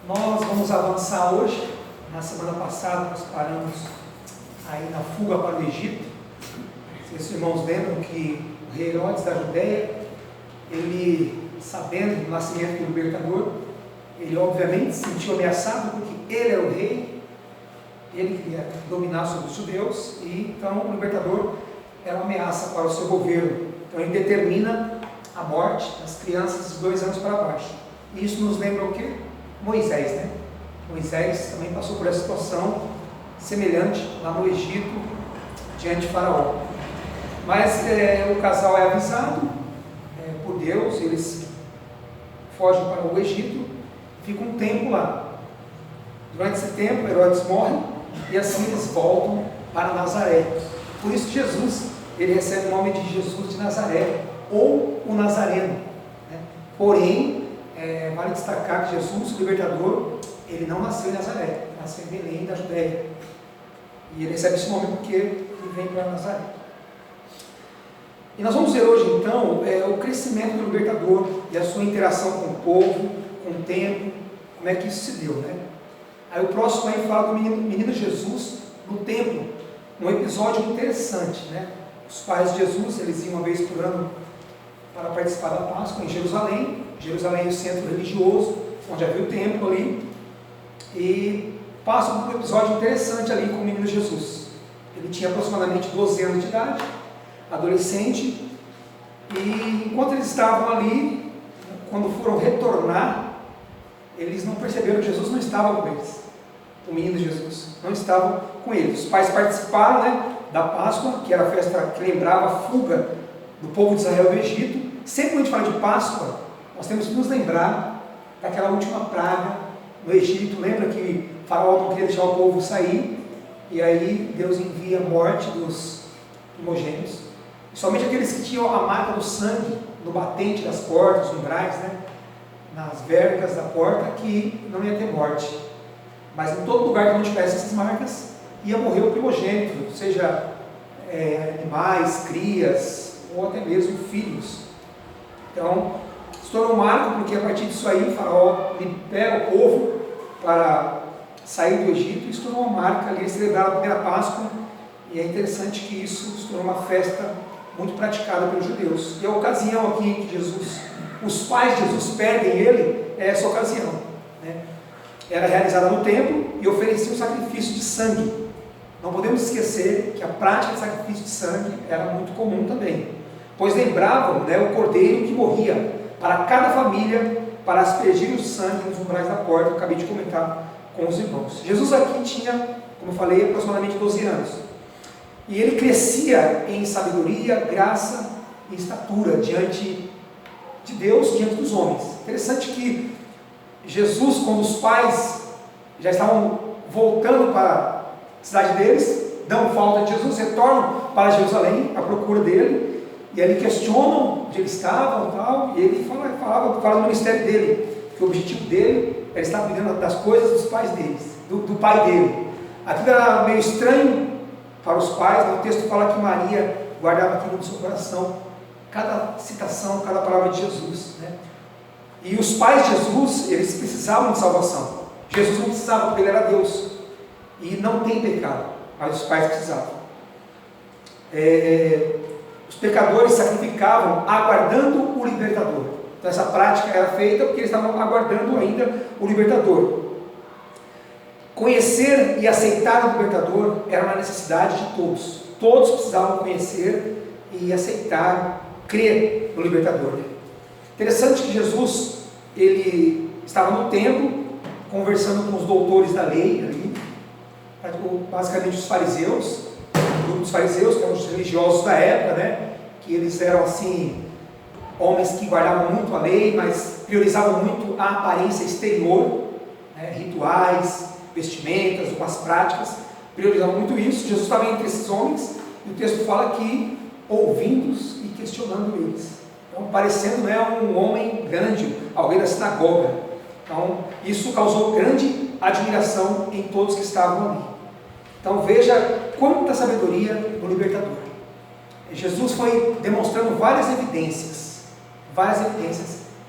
Nós vamos avançar hoje. Na semana passada nós paramos aí na fuga para o Egito. Vocês irmãos lembram que o rei Herodes da Judéia, ele, sabendo do nascimento do libertador, ele obviamente se sentiu ameaçado porque ele era o rei, ele queria dominar sobre os judeus, e então o libertador era uma ameaça para o seu governo. Então ele determina a morte das crianças de 2 anos para baixo. E isso nos lembra o quê? Moisés, né? Moisés também passou por essa situação semelhante lá no Egito, diante de Faraó. Mas o casal é avisado por Deus, eles fogem para o Egito, ficam um tempo lá. Durante esse tempo, Herodes morre e assim eles voltam para Nazaré. Por isso Jesus, ele recebe o nome de Jesus de Nazaré, ou o Nazareno, né? Porém, vale destacar que Jesus, o libertador, ele não nasceu em Nazaré, nasceu em Belém da Judéia. E ele recebe esse nome porque ele vem para Nazaré. E nós vamos ver hoje então o crescimento do libertador e a sua interação com o povo, com o tempo, como é que isso se deu, né? Aí o próximo aí fala do menino Jesus no templo, um episódio interessante, né? Os pais de Jesus, eles iam uma vez por ano para participar da Páscoa em Jerusalém. Jerusalém é o centro religioso, onde havia o templo ali, e passam por um episódio interessante ali com o menino Jesus. Ele tinha aproximadamente 12 anos de idade, adolescente, e enquanto eles estavam ali, quando foram retornar, eles não perceberam que Jesus não estava com eles. O menino Jesus não estava com eles. Os pais participaram, né, da Páscoa, que era a festa que lembrava a fuga do povo de Israel do Egito. Sempre que a gente fala de Páscoa, nós temos que nos lembrar daquela última praga no Egito. Lembra que Faraó não queria deixar o povo sair, e aí Deus envia a morte dos primogênitos. E somente aqueles que tinham a marca do sangue no batente das portas, nos umbrais, né, nas vergas da porta, que não ia ter morte. Mas em todo lugar que não tivesse essas marcas, ia morrer o primogênito, seja animais, crias, ou até mesmo filhos. Então, se tornou um marco, porque a partir disso aí, o Faraó libera o povo para sair do Egito, e se tornou uma marca ali, celebrar a primeira Páscoa, e é interessante que isso se tornou uma festa muito praticada pelos judeus. E a ocasião aqui em que os pais de Jesus perdem ele, é essa ocasião, né? Era realizada no templo e oferecia um sacrifício de sangue. Não podemos esquecer que a prática de sacrifício de sangue era muito comum também, pois lembravam, né, o cordeiro que morria para cada família, para aspergir o sangue nos umbrais da porta. Eu acabei de comentar com os irmãos. Jesus aqui tinha, como eu falei, aproximadamente 12 anos. E ele crescia em sabedoria, graça e estatura diante de Deus, diante dos homens. Interessante que Jesus, quando os pais já estavam voltando para a cidade deles, dão falta de Jesus, retornam para Jerusalém à procura dele, e ali questionam onde eles estavam e tal, e ele fala no ministério dele, que o objetivo dele era estar cuidando das coisas dos pais deles, do pai dele. Aquilo era meio estranho para os pais, né? O texto fala que Maria guardava aquilo no seu coração, cada citação, cada palavra de Jesus, né? E os pais de Jesus, eles precisavam de salvação. Jesus não precisava, porque ele era Deus, e não tem pecado, mas os pais precisavam. Os pecadores sacrificavam aguardando o libertador. Então essa prática era feita porque eles estavam aguardando ainda o libertador. Conhecer e aceitar o libertador era uma necessidade de todos. Todos precisavam conhecer e aceitar, crer no libertador. Interessante que Jesus, ele estava no templo, conversando com os doutores da lei, ali, basicamente os fariseus, o grupo dos fariseus, que eram os religiosos da época, né, que eles eram assim, homens que guardavam muito a lei, mas priorizavam muito a aparência exterior, né, rituais, vestimentas, algumas práticas, priorizavam muito isso. Jesus estava entre esses homens, e o texto fala que ouvindo-os e questionando eles. Então, parecendo, né, um homem grande, alguém da sinagoga. Então, isso causou grande admiração em todos que estavam ali. Então, veja quanta sabedoria do libertador. Jesus foi demonstrando várias evidências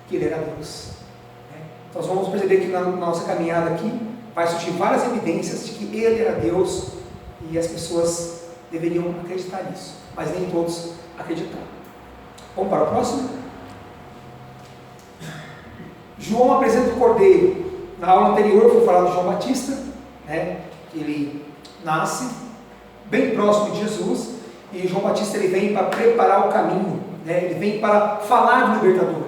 que ele era Deus. Então nós vamos perceber que na nossa caminhada aqui vai surgir várias evidências de que ele era Deus e as pessoas deveriam acreditar nisso, mas nem todos acreditaram. Vamos para o próximo? João apresenta o Cordeiro. Na aula anterior foi falado de João Batista, né? Ele nasce bem próximo de Jesus, e João Batista ele vem para preparar o caminho, né? Ele vem para falar do libertador,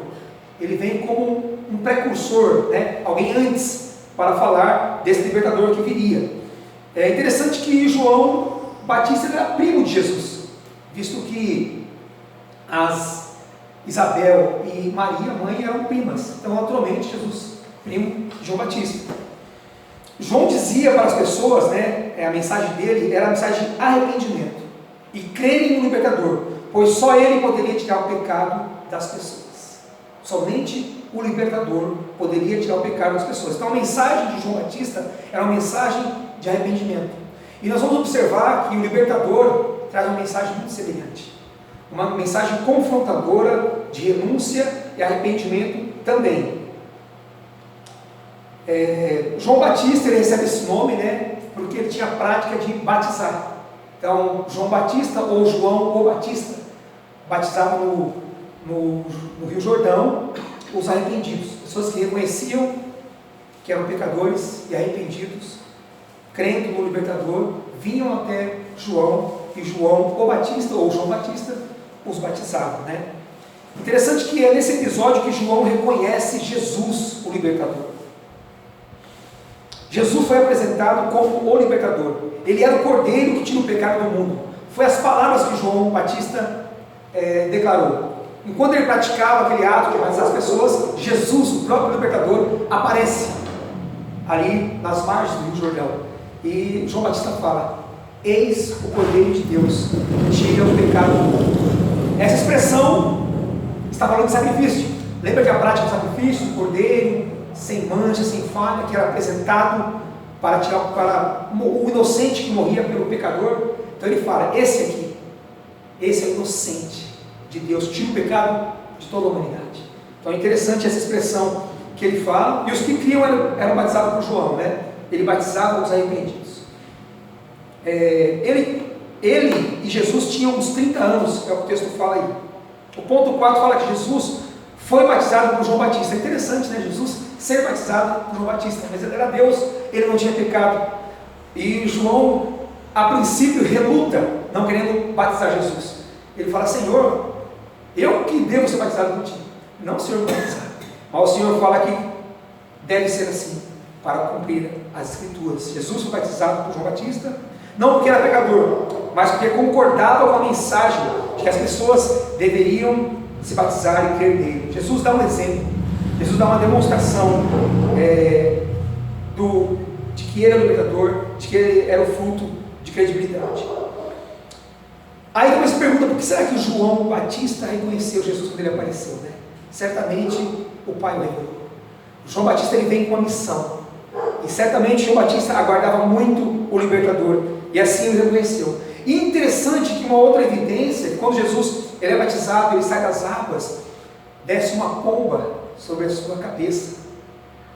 ele vem como um precursor, né? Alguém antes para falar desse libertador que viria. É interessante que João Batista era primo de Jesus, visto que Isabel e Maria, mãe, eram primas. Então, naturalmente, Jesus, primo de João Batista. João dizia para as pessoas, né, a mensagem dele era a mensagem de arrependimento e crerem no libertador, pois só ele poderia tirar o pecado das pessoas. Somente o libertador poderia tirar o pecado das pessoas. Então, a mensagem de João Batista era uma mensagem de arrependimento. E nós vamos observar que o libertador traz uma mensagem muito semelhante. Uma mensagem confrontadora de renúncia e arrependimento também. João Batista ele recebe esse nome, né, porque ele tinha a prática de batizar. Então, João Batista ou João o Batista batizava no Rio Jordão os arrependidos, pessoas que reconheciam que eram pecadores e arrependidos, crendo no libertador, vinham até João, e João o Batista ou João Batista os batizava, né? Interessante que é nesse episódio que João reconhece Jesus, o libertador. Jesus foi apresentado como o libertador. Ele era o cordeiro que tira o pecado do mundo. Foi as palavras que João Batista declarou. Enquanto ele praticava aquele ato de batizar as pessoas, Jesus, o próprio libertador, aparece ali nas margens do Rio Jordão. E João Batista fala: eis o Cordeiro de Deus que tira o pecado do mundo. Essa expressão está falando de sacrifício. Lembra que a prática do sacrifício, o cordeiro sem mancha, sem falha, que era apresentado para o inocente que morria pelo pecador? Então ele fala: esse é o inocente de Deus, tira o pecado de toda a humanidade. Então é interessante essa expressão que ele fala. E os que criam eram batizados por João, né? Ele batizava os arrependidos. Ele e Jesus tinham uns 30 anos, é o que o texto fala aí. O ponto 4 fala que Jesus foi batizado por João Batista. É interessante, né? Jesus ser batizado por João Batista, mas ele era Deus, ele não tinha pecado. E João, a princípio, reluta, não querendo batizar Jesus. Ele fala: Senhor, eu que devo ser batizado contigo, não o Senhor batizar. Mas o Senhor fala que deve ser assim, para cumprir as Escrituras. Jesus foi batizado por João Batista, não porque era pecador, mas porque concordava com a mensagem de que as pessoas deveriam se batizar e crer nele. Jesus dá um exemplo, Jesus dá uma demonstração de que ele era o libertador, de que ele era o fruto de credibilidade. Aí você pergunta: por que será que João Batista reconheceu Jesus quando ele apareceu, né? Certamente o Pai o revelou. João Batista ele vem com uma missão, e certamente João Batista aguardava muito o libertador, e assim ele reconheceu. E interessante que uma outra evidência, que quando Jesus ele é batizado, ele sai das águas, desce uma pomba sobre a sua cabeça,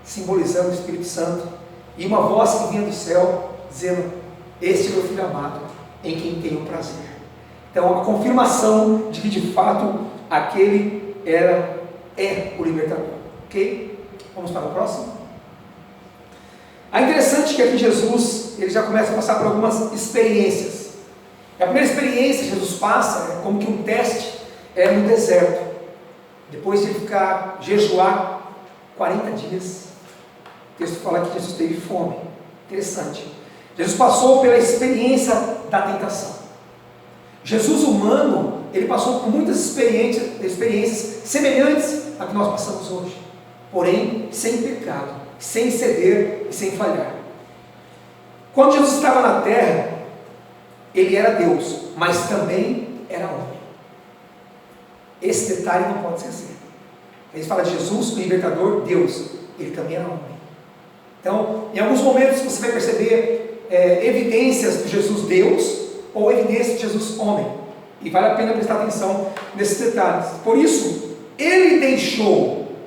simbolizando o Espírito Santo, e uma voz que vinha do céu, dizendo: este é meu filho amado, em quem tenho prazer. Então a confirmação de que de fato aquele é o libertador. Ok? Vamos para o próximo. É interessante que aqui Jesus ele já começa a passar por algumas experiências. A primeira experiência que Jesus passa é como que um teste no deserto. Depois de ele jejuar 40 dias, o texto fala que Jesus teve fome. Interessante. Jesus passou pela experiência da tentação. Jesus humano, ele passou por muitas experiências semelhantes a que nós passamos hoje, porém sem pecado, sem ceder e sem falhar. Quando Jesus estava na terra, ele era Deus, mas também era homem. Esse detalhe não pode esquecer. Ele fala de Jesus, o libertador, Deus, ele também era homem. Então, em alguns momentos você vai perceber evidências de Jesus Deus, ou evidência de Jesus homem, e vale a pena prestar atenção nesses detalhes. Por isso,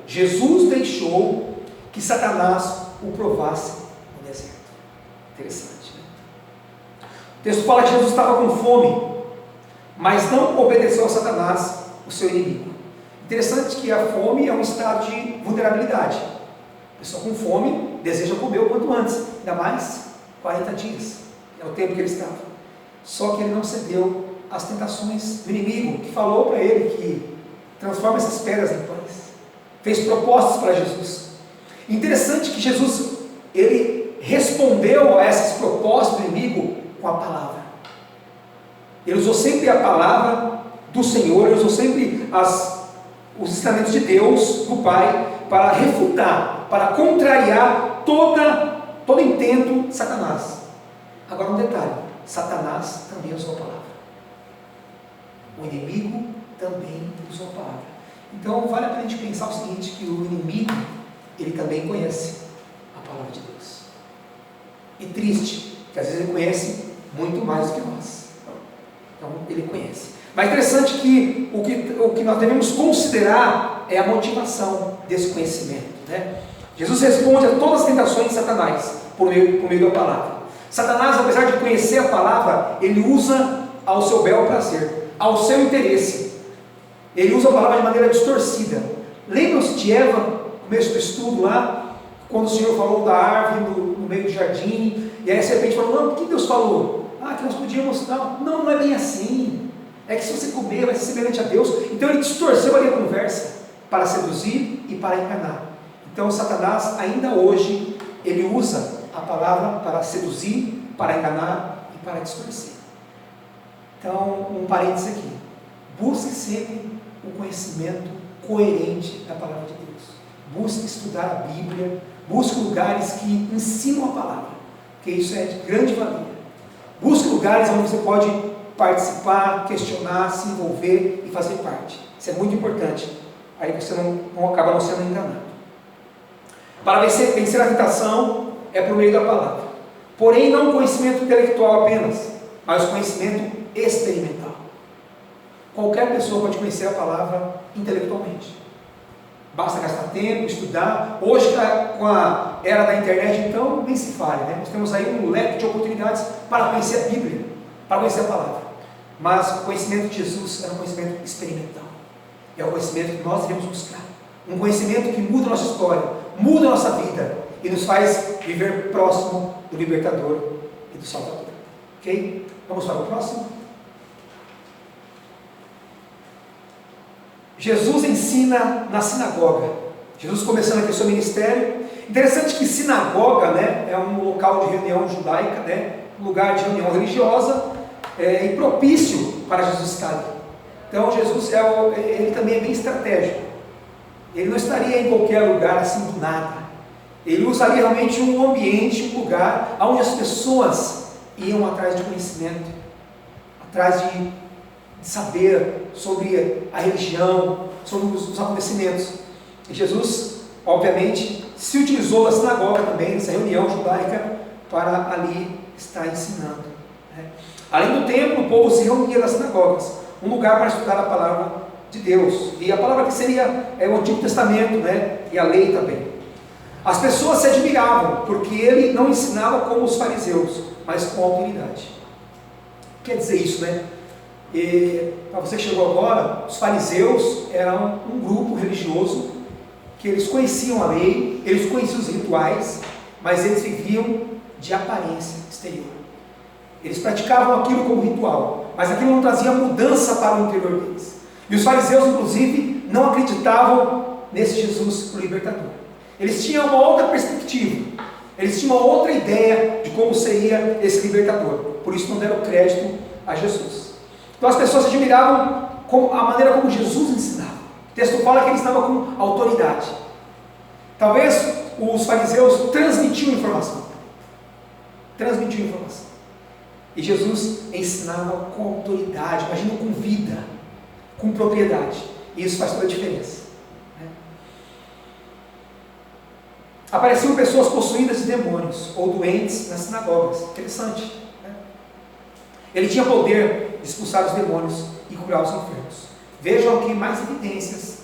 Jesus deixou que Satanás o provasse no deserto. Interessante, né? O texto fala que Jesus estava com fome, mas não obedeceu a Satanás, o seu inimigo. Interessante que a fome é um estado de vulnerabilidade. A pessoa com fome deseja comer o quanto antes, ainda mais 40 dias, é o tempo que ele estava. Só que ele não cedeu às tentações do inimigo, que falou para ele que transforma essas pedras em pães. Fez propostas para Jesus. Interessante que Jesus, ele respondeu a essas propostas do inimigo com a palavra. Ele usou sempre a palavra do Senhor, ele usou sempre os ensinamentos de Deus, do Pai, para refutar, para contrariar todo intento de Satanás. Agora um detalhe, Satanás também usou a palavra. O inimigo também usou a palavra. Então vale a pena a gente pensar o seguinte, que o inimigo, ele também conhece a palavra de Deus. E triste, que às vezes ele conhece muito mais do que nós. Então ele conhece. Mas interessante que o que nós devemos considerar é a motivação desse conhecimento, né? Jesus responde a todas as tentações de Satanás por meio da palavra. Satanás, apesar de conhecer a palavra, ele usa ao seu bel prazer, ao seu interesse. Ele usa a palavra de maneira distorcida. Lembram-se de Eva, no começo do estudo lá, quando o Senhor falou da árvore no meio do jardim, e aí a serpente falou, não, o que Deus falou? Que nós podíamos, não é bem assim. É que se você comer, vai ser semelhante a Deus. Então ele distorceu ali a conversa, para seduzir e para enganar. Então Satanás, ainda hoje, ele usa a palavra para seduzir, para enganar e para distorcer. Então, um parênteses aqui. Busque sempre o conhecimento coerente da palavra de Deus. Busque estudar a Bíblia, busque lugares que ensinam a palavra, porque isso é de grande valia. Busque lugares onde você pode participar, questionar, se envolver e fazer parte. Isso é muito importante. Aí você não acaba não sendo enganado. Para vencer a tentação é por meio da palavra. Porém, não conhecimento intelectual apenas, mas conhecimento experimental. Qualquer pessoa pode conhecer a palavra intelectualmente. Basta gastar tempo, estudar. Hoje, com a era da internet, então, nem se fale, né? Nós temos aí um leque de oportunidades para conhecer a Bíblia, para conhecer a palavra. Mas o conhecimento de Jesus é um conhecimento experimental. É o conhecimento que nós devemos buscar. Um conhecimento que muda a nossa história, muda a nossa vida e nos faz viver próximo do Libertador e do Salvador. Ok? Vamos para o próximo. Jesus ensina na sinagoga. Jesus começando aqui o seu ministério. Interessante que sinagoga, né, é um local de reunião judaica, né, um lugar de reunião religiosa, e propício para Jesus estar ali. Então Jesus ele também é bem estratégico. Ele não estaria em qualquer lugar assim do nada. Ele usaria realmente um ambiente, um lugar onde as pessoas iam atrás de conhecimento, atrás de saber sobre a religião, sobre os acontecimentos. E Jesus, obviamente, se utilizou da sinagoga também, dessa reunião judaica, para ali estar ensinando, né? Além do templo, o povo se reunia nas sinagogas, um lugar para estudar a palavra de Deus, e a palavra que seria o Antigo Testamento, né? E a lei também. As pessoas se admiravam, porque ele não ensinava como os fariseus, mas com autoridade. Quer dizer isso, né? Para você que chegou agora, os fariseus eram um grupo religioso, que eles conheciam a lei, eles conheciam os rituais, mas eles viviam de aparência exterior. Eles praticavam aquilo como ritual, mas aquilo não trazia mudança para o interior deles. E os fariseus, inclusive, não acreditavam nesse Jesus, o libertador. Eles tinham uma outra perspectiva, eles tinham uma outra ideia de como seria esse libertador. Por isso não deram crédito a Jesus. Então as pessoas se admiravam com a maneira como Jesus ensinava. O texto fala que ele ensinava com autoridade. Talvez os fariseus transmitiam informação. E Jesus ensinava com autoridade, imagina, com vida, com propriedade. E isso faz toda a diferença, né? Apareciam pessoas possuídas de demônios ou doentes nas sinagogas. Interessante, né? Ele tinha poder de expulsar os demônios e curar os enfermos. Vejam aqui mais evidências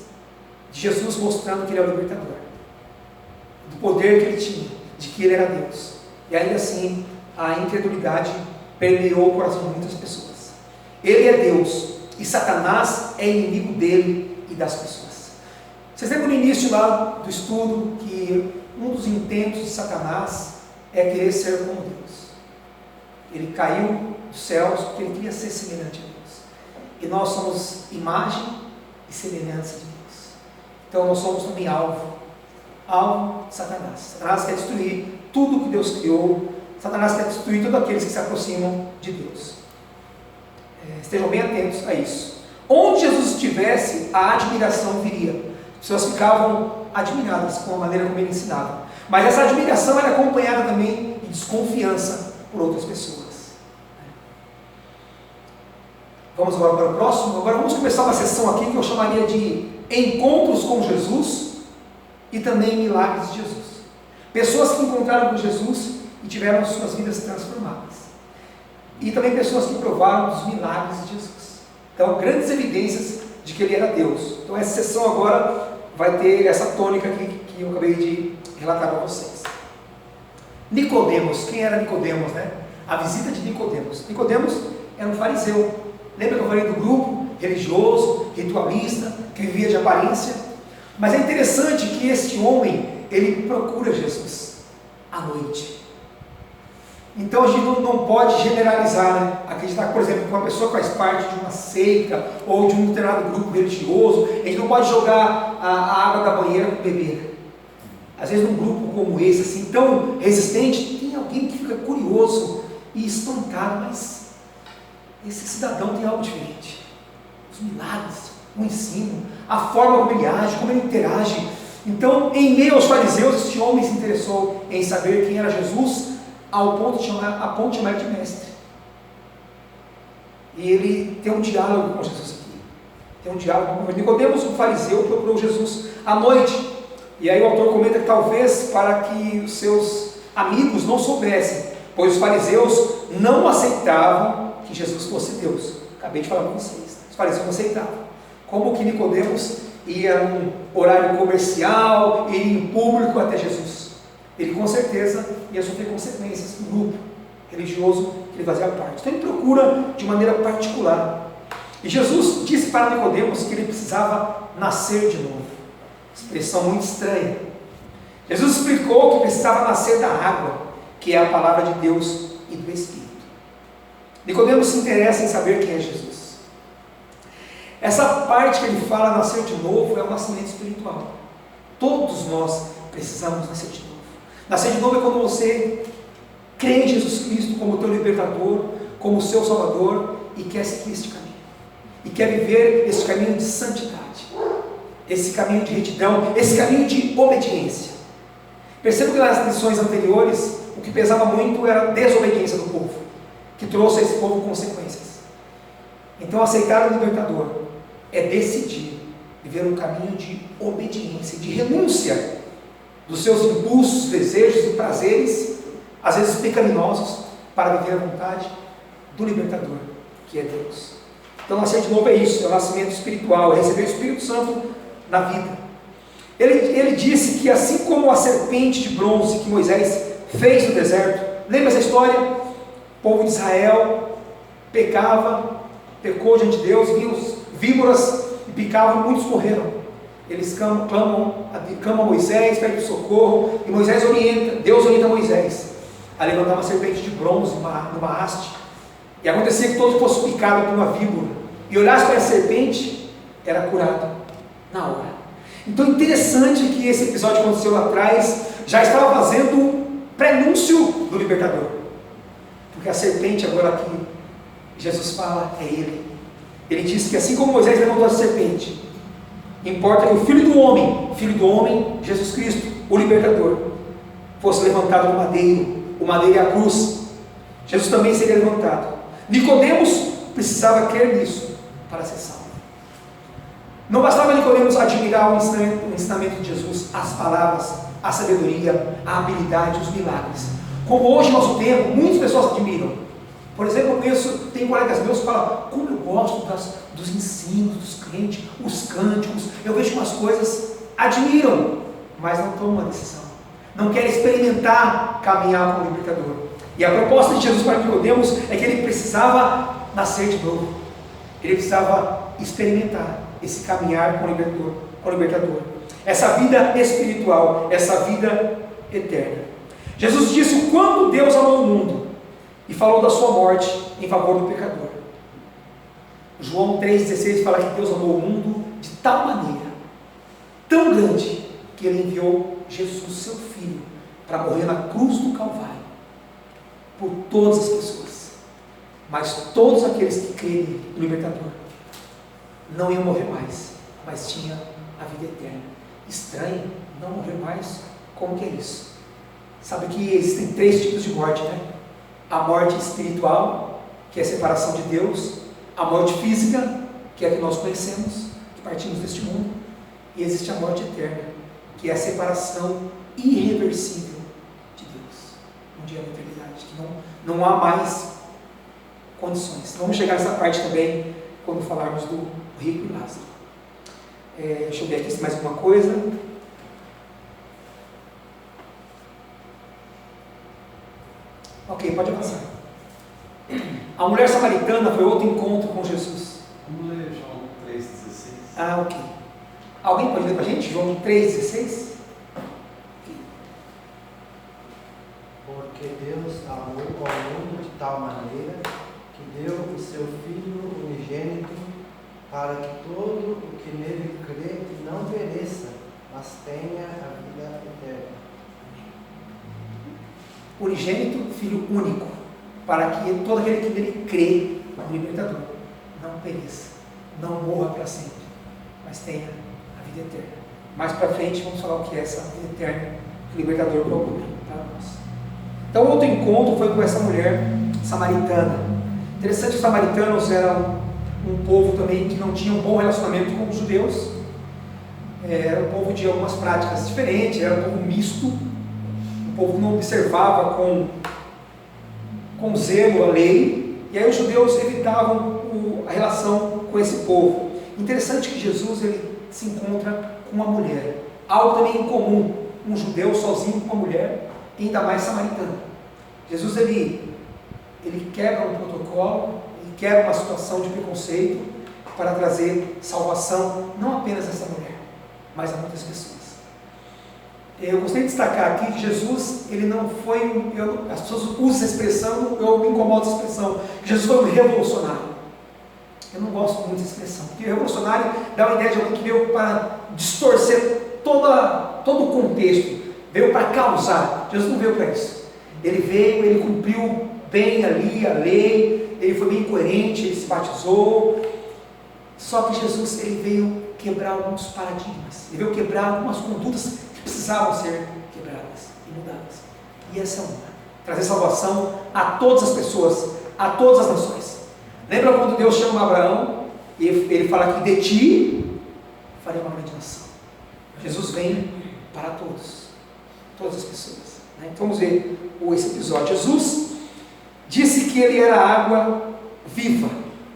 de Jesus mostrando que ele é o libertador. poder que ele tinha, de que ele era Deus. E ainda assim, a incredulidade permeou o coração de muitas pessoas. Ele é Deus e Satanás é inimigo dele e das pessoas. Vocês lembram no início lá do estudo que um dos intentos de Satanás é querer ser como Deus. Ele caiu dos céus porque ele queria ser semelhante a Deus. E nós somos imagem e semelhança de Deus. Então nós somos também alvo de Satanás. Satanás quer destruir tudo que Deus criou. Satanás quer destruir todos aqueles que se aproximam de Deus. Estejam bem atentos a isso. Onde Jesus estivesse, a admiração viria. As pessoas ficavam admiradas com a maneira como ele ensinava. Mas essa admiração era acompanhada também de desconfiança por outras pessoas. Vamos agora para o próximo. Agora vamos começar uma sessão aqui que eu chamaria de encontros com Jesus e também milagres de Jesus. Pessoas que encontraram com Jesus e tiveram suas vidas transformadas. E também pessoas que provaram dos milagres de Jesus. Então, grandes evidências de que ele era Deus. Então, essa sessão agora vai ter essa tônica aqui que eu acabei de relatar para vocês. Nicodemos, quem era Nicodemos, né? A visita de Nicodemos. Nicodemos era um fariseu. Lembra que eu falei do grupo religioso, ritualista, que vivia de aparência? Mas é interessante que este homem, ele procura Jesus à noite. Então a gente não pode generalizar, né? Acreditar, por exemplo, que uma pessoa faz parte de uma seita ou de um determinado grupo religioso, a gente não pode jogar a água da banheira com o bebê. Às vezes num grupo como esse, assim, tão resistente, tem alguém que fica curioso e espantado, mas esse cidadão tem algo diferente. Os milagres, o ensino, a forma como ele age, como ele interage. Então, em meio aos fariseus, este homem se interessou em saber quem era Jesus, ao ponto de chamar ele de mestre. E ele tem um diálogo com Jesus aqui. Tem um diálogo com Nicodemos, um fariseu, procurou Jesus à noite. E aí o autor comenta que talvez para que os seus amigos não soubessem, pois os fariseus não aceitavam que Jesus fosse Deus. Acabei de falar para vocês. Os fariseus não aceitavam. Como que Nicodemos ia num horário comercial, ia em público até Jesus? Ele com certeza ia sofrer consequências do grupo religioso que ele fazia parte. Então ele procura de maneira particular. E Jesus disse para Nicodemos que ele precisava nascer de novo. Expressão muito estranha. Jesus explicou que precisava nascer da água, que é a palavra de Deus e do Espírito. Nicodemos se interessa em saber quem é Jesus. Essa parte que ele fala, nascer de novo, é um nascimento espiritual. Todos nós precisamos nascer de novo. Nascer de novo é quando você crê em Jesus Cristo como teu libertador, como seu salvador, e quer seguir este caminho. E quer viver esse caminho de santidade, esse caminho de retidão, esse caminho de obediência. Perceba que nas lições anteriores, o que pesava muito era a desobediência do povo, que trouxe a esse povo consequências. Então aceitar o libertador é decidir viver um caminho de obediência, de renúncia dos seus impulsos, desejos e prazeres, às vezes pecaminosos, para viver a vontade do libertador, que é Deus. Então nascer de novo é isso, é o nascimento espiritual, é receber o Espírito Santo na vida. Ele disse que assim como a serpente de bronze que Moisés fez no deserto, lembra essa história? O povo de Israel pecou diante de Deus, vinham víboras e picavam, muitos morreram. Eles clamam a Moisés, pedem socorro, e Moisés Deus orienta Moisés a levantar uma serpente de bronze numa haste, e acontecia que todos fossem picados por uma víbora, e olhasse para a serpente, era curado na hora. Então é interessante que esse episódio que aconteceu lá atrás, já estava fazendo um prenúncio do libertador, porque a serpente agora aqui, Jesus fala, é ele. Ele disse que assim como Moisés levantou a serpente, importa que o Filho do Homem, Jesus Cristo, o libertador, fosse levantado no madeiro, o madeiro é a cruz. Jesus também seria levantado. Nicodemos precisava crer nisso para ser salvo. Não bastava Nicodemos admirar o ensinamento de Jesus, as palavras, a sabedoria, a habilidade, os milagres. Como hoje, no nosso tempo, muitas pessoas admiram. Por exemplo, tem colegas meus que falam, como eu gosto dos ensinos dos crentes, os cânticos, eu vejo umas coisas, admiram, mas não tomam uma decisão, não quer experimentar caminhar com o libertador. E a proposta de Jesus para Nicodemos é que ele precisava nascer de novo. Ele precisava experimentar esse caminhar com o libertador. Essa vida espiritual, essa vida eterna. Jesus disse o quanto Deus amou o mundo e falou da sua morte em favor do pecador. João 3,16 fala que Deus amou o mundo de tal maneira, tão grande, que Ele enviou Jesus, seu Filho, para morrer na cruz do Calvário, por todas as pessoas. Mas todos aqueles que creem no libertador não iam morrer mais, mas tinha a vida eterna. Estranho, não morrer mais, como que é isso? Sabe que existem 3 tipos de morte, né? A morte espiritual, que é a separação de Deus; a morte física, que é a que nós conhecemos, que partimos deste mundo; e existe a morte eterna, que é a separação irreversível de Deus, um dia da eternidade, que não há mais condições. Vamos chegar nessa parte também, quando falarmos do rico e Lázaro. Deixa eu ver aqui se mais alguma coisa. Ok, pode avançar. A mulher samaritana foi outro encontro com Jesus. Vamos ler João 3,16. Ah, ok. Alguém pode ler para a gente? João 3,16? Porque Deus amou ao mundo de tal maneira que deu o seu Filho unigênito, para que todo o que nele crê não pereça, mas tenha a vida eterna. Unigênito, Filho único, para que todo aquele que nele crê no libertador não pereça, não morra para sempre, mas tenha a vida eterna. Mais para frente vamos falar o que é essa vida eterna que o libertador procura para nós. Então, outro encontro foi com essa mulher samaritana. Interessante que os samaritanos eram um povo também que não tinha um bom relacionamento com os judeus. Era um povo de algumas práticas diferentes, era um povo misto, um povo que não observava com zelo a lei, e aí os judeus evitavam a relação com esse povo. Interessante que Jesus ele se encontra com uma mulher, algo também incomum, um judeu sozinho com uma mulher, e ainda mais samaritana. Jesus ele quebra um protocolo, ele quebra uma situação de preconceito para trazer salvação, não apenas a essa mulher, mas a muitas pessoas. Eu gostaria de destacar aqui que Jesus, ele não foi, as pessoas usam essa expressão, eu me incomodo essa expressão, que Jesus foi um revolucionário. Eu não gosto muito dessa expressão, porque revolucionário dá uma ideia de alguém que veio para distorcer todo o contexto, veio para causar. Jesus não veio para isso. Ele veio, ele cumpriu bem ali a lei, ele foi bem coerente, ele se batizou. Só que Jesus ele veio quebrar alguns paradigmas, ele veio quebrar algumas condutas que precisavam ser quebradas e mudadas. E essa é uma: trazer salvação a todas as pessoas, a todas as nações. Lembra quando Deus chama Abraão e ele fala que de ti farei uma grande nação? Jesus vem para todas as pessoas. Então vamos ver esse episódio. Jesus disse que ele era água viva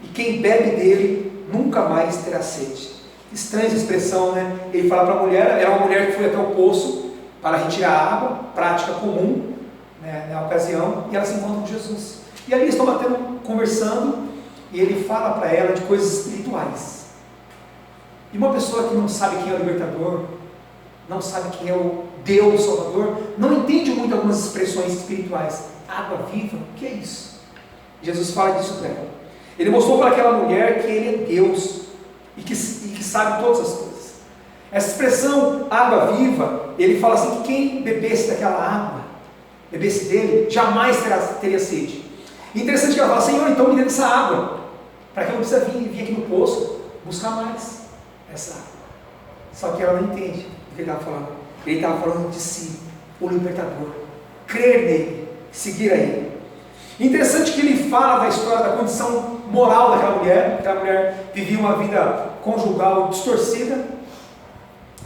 e quem bebe dele nunca mais terá sede. Estranha essa expressão, né? Ele fala para a mulher, era uma mulher que foi até o poço para retirar água, prática comum, né, na ocasião, e ela se encontra com Jesus. E ali eles estão conversando, e ele fala para ela de coisas espirituais. E uma pessoa que não sabe quem é o libertador, não sabe quem é o Deus Salvador, não entende muito algumas expressões espirituais. Água viva, o que é isso? Jesus fala disso para ela. Ele mostrou para aquela mulher que ele é Deus e que sabe todas as coisas. Essa expressão água viva, ele fala assim que quem bebesse daquela água, bebesse dele, jamais teria sede. E interessante que ela fala: Senhor, então me dê essa água, para que eu não precise vir aqui no poço buscar mais essa água. Só que ela não entende o que ele estava falando. Ele estava falando de si, o libertador, crer nele, seguir a ele. Interessante que ele fala da história da condição moral daquela mulher. Aquela mulher vivia uma vida conjugal distorcida,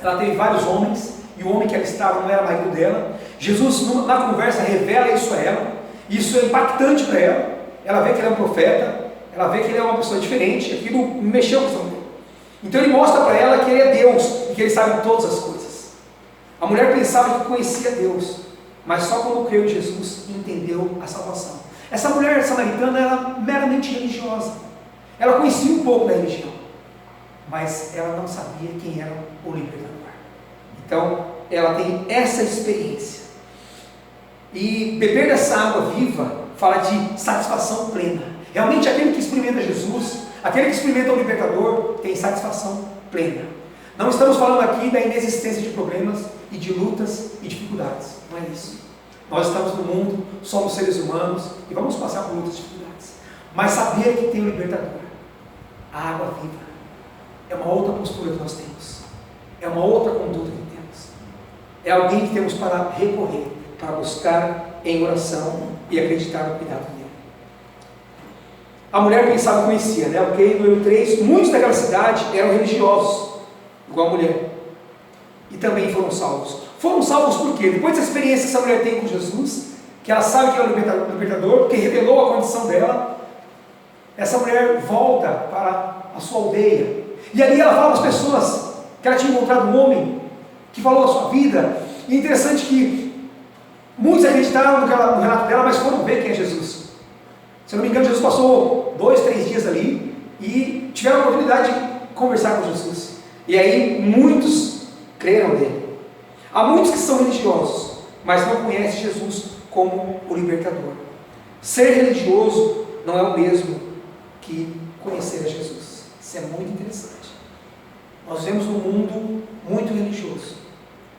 ela teve vários homens, e o homem que ela estava não era marido dela. Jesus na conversa revela isso a ela, isso é impactante para ela. Ela vê que ele é um profeta, ela vê que ele é uma pessoa diferente, aquilo mexeu com essa mulher. Então ele mostra para ela que ele é Deus, e que ele sabe todas as coisas. A mulher pensava que conhecia Deus, mas só quando creu em Jesus entendeu a salvação. Essa mulher samaritana era meramente religiosa. Ela conhecia um pouco da religião, mas ela não sabia quem era o libertador. Então, ela tem essa experiência. E beber dessa água viva fala de satisfação plena. Realmente, aquele que experimenta Jesus, aquele que experimenta o libertador, tem satisfação plena. Não estamos falando aqui da inexistência de problemas e de lutas e dificuldades. Não é isso. Nós estamos no mundo, somos seres humanos e vamos passar por muitas dificuldades. Mas saber que tem o libertador, a água viva, é uma outra postura que nós temos. É uma outra conduta que temos. É alguém que temos para recorrer, para buscar em oração e acreditar no cuidado dele. A mulher pensava que conhecia, né? Ok, número 3, muitos daquela cidade eram religiosos, igual a mulher. E também foram salvos. Foram salvos por quê? Depois dessa experiência que essa mulher tem com Jesus, que ela sabe que é o libertador, porque revelou a condição dela, essa mulher volta para a sua aldeia. E ali ela fala para as pessoas que ela tinha encontrado um homem que falou a sua vida. E é interessante que muitos acreditaram no relato dela, mas foram ver quem é Jesus. Se eu não me engano, Jesus passou 2, 3 dias ali e tiveram a oportunidade de conversar com Jesus. E aí muitos creram nele. Há muitos que são religiosos, mas não conhecem Jesus como o libertador. Ser religioso não é o mesmo que conhecer a Jesus. Isso é muito interessante. Nós vivemos num mundo muito religioso,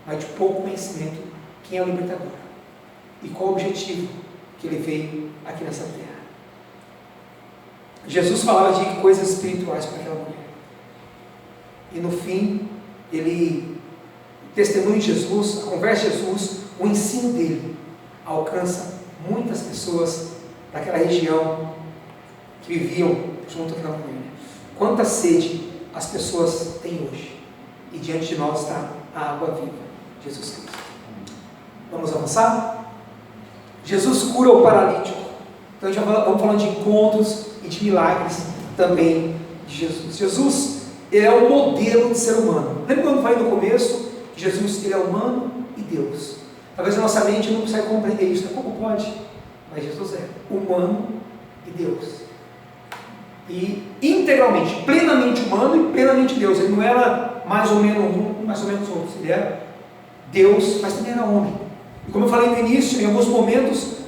mas de pouco conhecimento quem é o libertador e qual o objetivo que ele veio aqui nessa terra. Jesus falava de coisas espirituais para aquela mulher. E no fim, o testemunho de Jesus, a conversa de Jesus, o ensino dele alcança muitas pessoas daquela região que viviam junto com aquela mulher. Quanta sede as pessoas têm hoje. E diante de nós está a água viva, Jesus Cristo. Vamos avançar? Jesus cura o paralítico. Então já vamos falando de encontros e de milagres também de Jesus. Jesus, ele é o modelo de ser humano. Lembra quando eu falei no começo que Jesus, ele é humano e Deus? Talvez a nossa mente não consiga compreender isso, né? Como pode? Mas Jesus é humano e Deus. E integralmente, plenamente humano e plenamente Deus. Ele não era mais ou menos um, mais ou menos outro. Ele era Deus, mas também era homem. E como eu falei no início, em alguns momentos,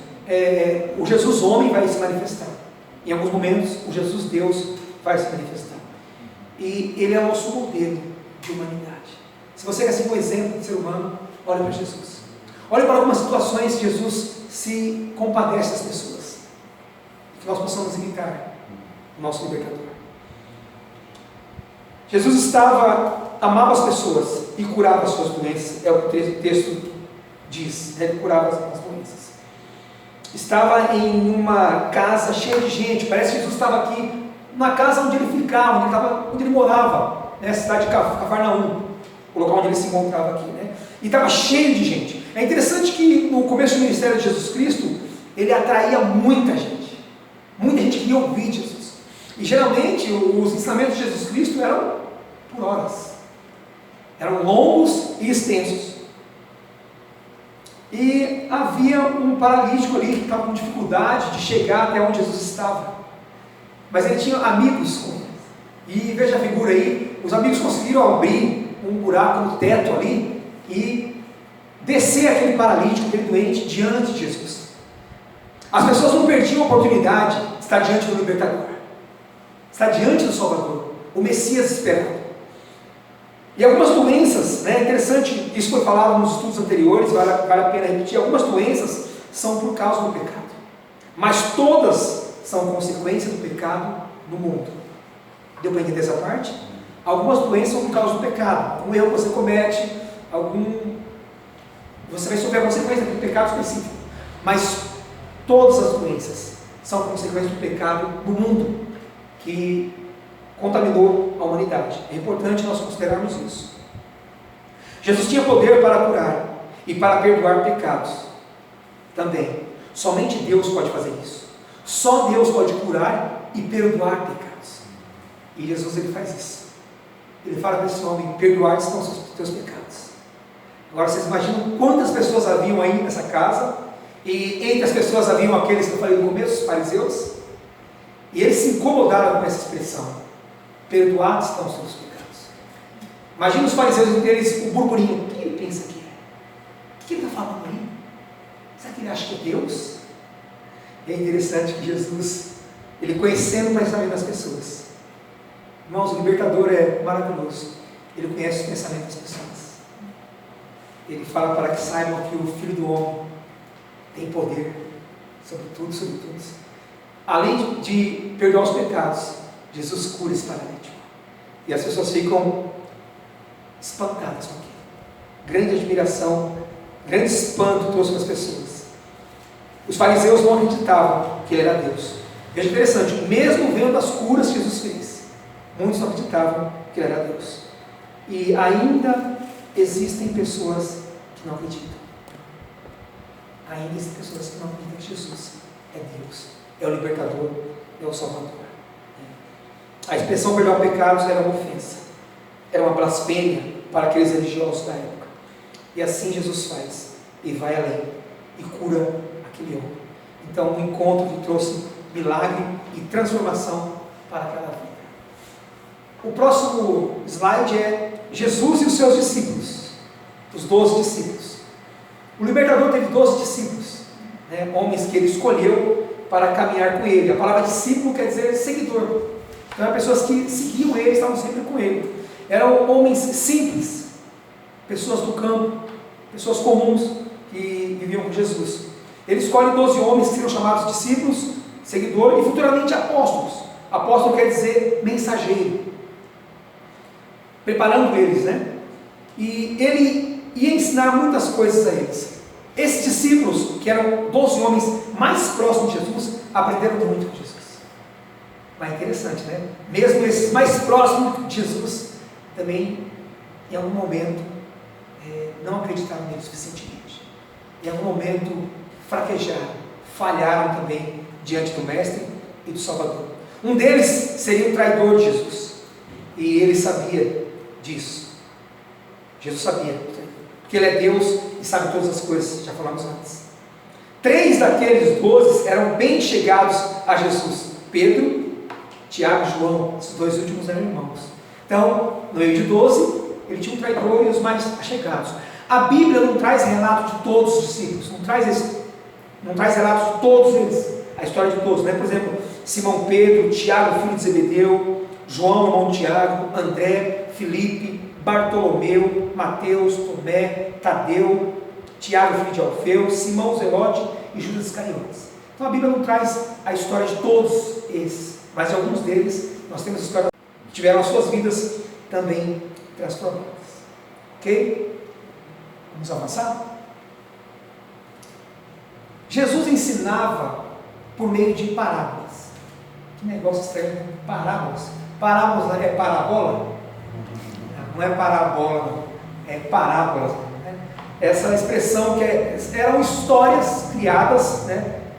o Jesus homem vai se manifestar. Em alguns momentos, o Jesus Deus vai se manifestar. E ele é o nosso modelo de humanidade. Se você quer ser um exemplo de ser humano, olhe para Jesus. Olhe para algumas situações que Jesus se compadece das pessoas. Que nós possamos imitar o nosso libertador. Jesus amava as pessoas e curava as suas doenças. É o que o texto diz. Ele curava as doenças. Estava em uma casa cheia de gente. Parece que Jesus estava aqui na casa onde ele ficava, onde ele morava, né? A cidade de Cafarnaum, o local onde ele se encontrava aqui, né? E estava cheio de gente. É interessante que no começo do ministério de Jesus Cristo, ele atraía muita gente queria ouvir Jesus. E geralmente os ensinamentos de Jesus Cristo eram por horas, eram longos e extensos. E havia um paralítico ali que estava com dificuldade de chegar até onde Jesus estava, mas ele tinha amigos com ele. E veja a figura aí, os amigos conseguiram abrir um buraco no teto ali e descer aquele paralítico, aquele doente, diante de Jesus. As pessoas não perdiam a oportunidade de estar diante do libertador, estar diante do Salvador, o Messias esperado. E algumas doenças, né, interessante, isso foi falado nos estudos anteriores, vale a pena repetir, algumas doenças são por causa do pecado, mas todas são consequência do pecado no mundo. Deu para entender essa parte? Algumas doenças são por causa do pecado, um erro que você comete, você vai sofrer a consequência do pecado específico, mas todas as doenças são consequência do pecado no mundo, que contaminou a humanidade. É importante nós considerarmos isso. Jesus tinha poder para curar e para perdoar pecados também. Somente Deus pode fazer isso. Só Deus pode curar e perdoar pecados. E Jesus, ele faz isso. Ele fala para esse homem: perdoar estão os teus pecados. Agora vocês imaginam quantas pessoas haviam aí nessa casa, e entre as pessoas haviam aqueles que eu falei no começo, os fariseus, e eles se incomodaram com essa expressão: perdoados estão os seus pecados. Imagina os fariseus entenderem o burburinho: o que ele pensa que é? O que ele está falando aí? Será que ele acha que é Deus? E é interessante que Jesus, ele conhecendo o pensamento das pessoas, irmãos, o libertador é maravilhoso, ele conhece o pensamento das pessoas. Ele fala para que saibam que o Filho do Homem tem poder sobre tudo, sobre todos. Além de perdoar os pecados, Jesus cura esse paralítico. E as pessoas ficam espantadas com aquilo. Grande admiração, grande espanto trouxe para as pessoas. Os fariseus não acreditavam que ele era Deus. Veja, interessante, mesmo vendo as curas que Jesus fez, muitos não acreditavam que ele era Deus. E ainda existem pessoas que não acreditam. Ainda existem pessoas que não acreditam que Jesus é Deus, é o libertador, é o Salvador. A expressão perdoar pecados era uma ofensa, era uma blasfêmia para aqueles religiosos da época. E assim Jesus faz, e vai além, e cura aquele homem. Então, um encontro que trouxe milagre e transformação para aquela vida. O próximo slide é Jesus e os seus discípulos, os 12 discípulos. O libertador teve 12 discípulos, homens que ele escolheu para caminhar com ele. A palavra discípulo quer dizer seguidor. Então eram pessoas que seguiam ele, estavam sempre com ele. Eram homens simples, pessoas do campo, pessoas comuns que viviam com Jesus. Ele escolhe 12 homens que seriam chamados discípulos, seguidor e futuramente apóstolos. Apóstolo quer dizer mensageiro, preparando eles, E ele ia ensinar muitas coisas a eles. Esses discípulos, que eram 12 homens mais próximos de Jesus, aprenderam muito com Jesus. Mas é interessante, Mesmo esses mais próximos de Jesus, também, em algum momento, não acreditaram nele suficientemente. Em algum momento, fraquejaram, falharam também diante do Mestre e do Salvador. Um deles seria o traidor de Jesus. E ele sabia disso. Jesus sabia, porque ele é Deus e sabe todas as coisas, já falamos antes. 3 daqueles 12 eram bem chegados a Jesus: Pedro, Tiago e João. Esses 2 últimos eram irmãos. Então, no meio de 12, ele tinha um traidor e os mais achegados. A Bíblia não traz relato de todos os discípulos, não traz relato de todos eles, a história de todos, Por exemplo, Simão Pedro, Tiago, filho de Zebedeu, João, irmão de Tiago, André, Filipe, Bartolomeu, Mateus, Tomé, Tadeu, Tiago, filho de Alfeu, Simão Zelote e Judas Iscariotes. Então a Bíblia não traz a história de todos esses, mas de alguns deles nós temos a história que tiveram as suas vidas também transformadas. Ok? Vamos avançar? Jesus ensinava por meio de parábolas. Que negócio estranho, parábolas. Parábolas é parabola? Não é parabola, não. É parábolas. Essa expressão que eram histórias criadas,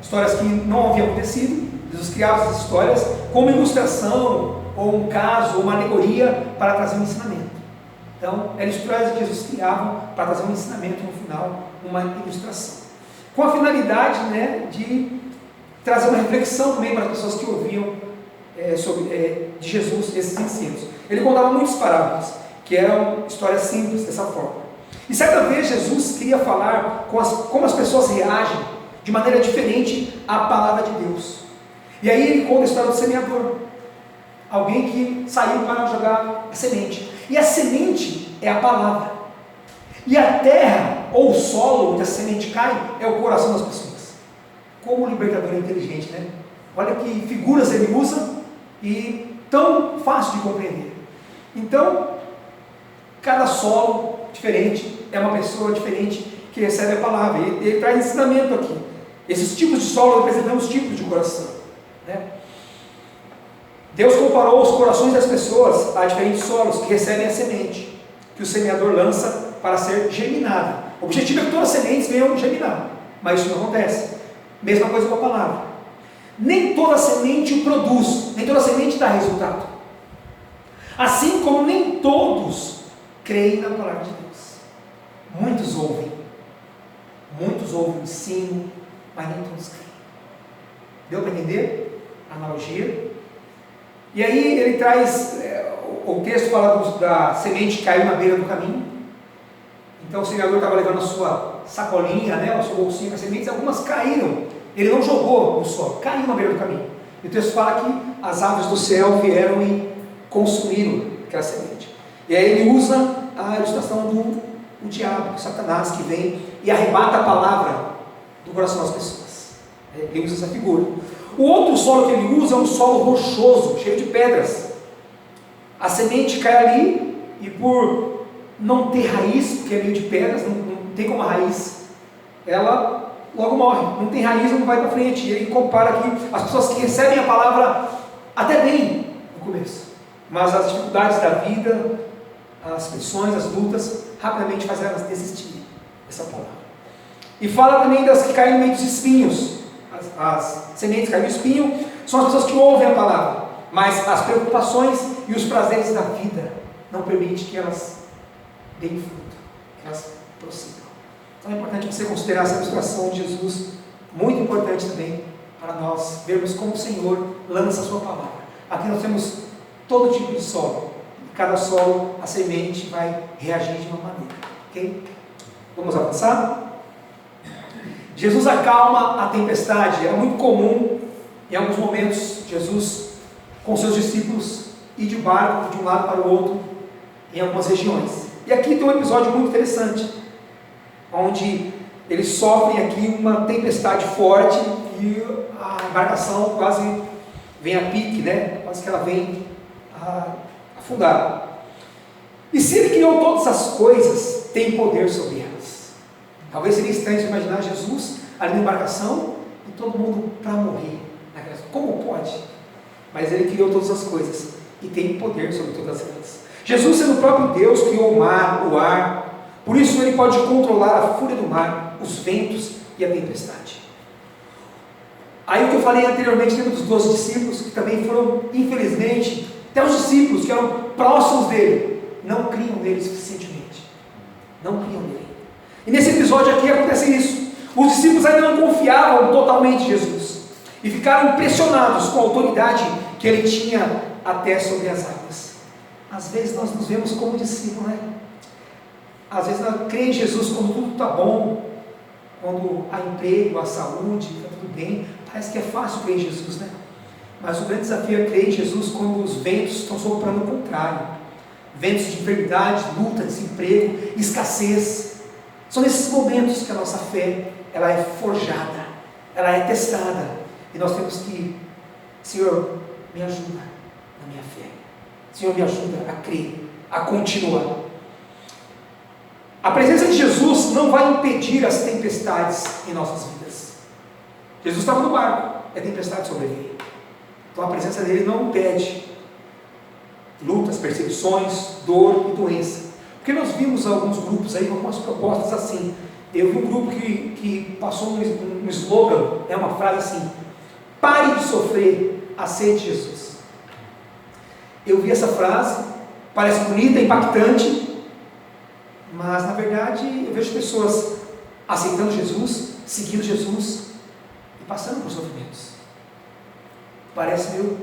histórias que não haviam acontecido. Jesus criava essas histórias como ilustração, ou um caso, ou uma alegoria para trazer um ensinamento. Então, eram histórias que Jesus criava para trazer um ensinamento no final, uma ilustração. Com a finalidade de trazer uma reflexão também para as pessoas que ouviam de Jesus esses ensinos. Ele contava muitas parábolas, que eram histórias simples dessa forma. E certa vez Jesus queria falar como as pessoas reagem de maneira diferente à palavra de Deus. E aí ele conta a história do semeador. Alguém que saiu para jogar a semente. E a semente é a palavra. E a terra, ou o solo onde a semente cai, é o coração das pessoas. Como o libertador é inteligente, Olha que figuras ele usa e tão fácil de compreender. Então, cada solo diferente é uma pessoa diferente que recebe a palavra. Ele traz ensinamento aqui. Esses tipos de solo representam os tipos de coração. Deus comparou os corações das pessoas a diferentes solos que recebem a semente, que o semeador lança para ser germinada. O objetivo é que todas as sementes venham germinar, mas isso não acontece. Mesma coisa com a palavra. Nem toda semente o produz, nem toda semente dá resultado. Assim como nem todos creem na palavra de Deus. Muitos ouvem. Muitos ouvem o ensino, mas nem todos creem. Deu para entender a analogia? E aí ele traz, o texto fala da semente que caiu na beira do caminho. Então o semeador estava levando a sua sacolinha, né, o seu bolsinho com as sementes, algumas caíram. Ele não jogou no solo, caiu na beira do caminho. E o texto fala que as aves do céu vieram e consumiram aquela semente. E aí ele usa a ilustração do diabo, Satanás, que vem e arrebata a palavra do coração das pessoas. Ele usa essa figura. O outro solo que ele usa é um solo rochoso, cheio de pedras. A semente cai ali e por não ter raiz, porque é meio de pedras, não tem como a raiz, ela logo morre. Não tem raiz, não vai para frente. E ele compara aqui as pessoas que recebem a palavra até bem no começo, mas as dificuldades da vida, as pressões, as lutas, rapidamente fazem elas desistirem dessa palavra. E fala também das que caem no meio dos espinhos. As sementes que caem no espinho são as pessoas que ouvem a palavra, mas as preocupações e os prazeres da vida não permitem que elas deem fruto, que elas prossigam. Então é importante você considerar essa ilustração de Jesus, muito importante também para nós vermos como o Senhor lança a sua palavra. Aqui nós temos todo tipo de solo. Em cada solo a semente vai reagir de uma maneira. Ok? Vamos avançar? Jesus acalma a tempestade. Era muito comum, em alguns momentos, Jesus com seus discípulos ir de barco de um lado para o outro em algumas regiões. E aqui tem um episódio muito interessante, onde eles sofrem aqui uma tempestade forte e a embarcação quase vem a pique, né? Quase que ela vem a afundar. E se ele criou todas as coisas, tem poder sobre elas. Talvez seria estranho se imaginar Jesus ali na embarcação e todo mundo para morrer. Como pode? Mas ele criou todas as coisas e tem poder sobre todas elas. Jesus, sendo o próprio Deus, criou o mar, o ar. Por isso ele pode controlar a fúria do mar, os ventos e a tempestade. Aí o que eu falei anteriormente, lembra dos 12 discípulos, que também foram, infelizmente, até os discípulos que eram próximos dele, não criam nele suficientemente. Não criam nele. E nesse episódio aqui acontece isso. Os discípulos ainda não confiavam totalmente em Jesus e ficaram impressionados com a autoridade que ele tinha até sobre as águas. Às vezes nós nos vemos como discípulos, né? Às vezes nós cremos em Jesus quando tudo está bom, quando há emprego, há saúde, está tudo bem. Parece que é fácil crer em Jesus, né? Mas o grande desafio é crer em Jesus quando os ventos estão soprando o contrário. Ventos de enfermidade, luta, desemprego, escassez. São nesses momentos que a nossa fé ela é forjada, ela é testada. E nós temos que, Senhor, me ajuda na minha fé. Senhor, me ajuda a crer, a continuar. A presença de Jesus não vai impedir as tempestades em nossas vidas. Jesus estava no barco, e a tempestade sobreveio. Então a presença dele não impede lutas, perseguições, dor e doença. Porque nós vimos alguns grupos aí com algumas propostas assim. Eu vi um grupo que passou um slogan, uma frase assim: pare de sofrer, aceite Jesus. Eu vi essa frase, parece bonita, impactante, mas na verdade eu vejo pessoas aceitando Jesus, seguindo Jesus e passando por sofrimentos. Parece meio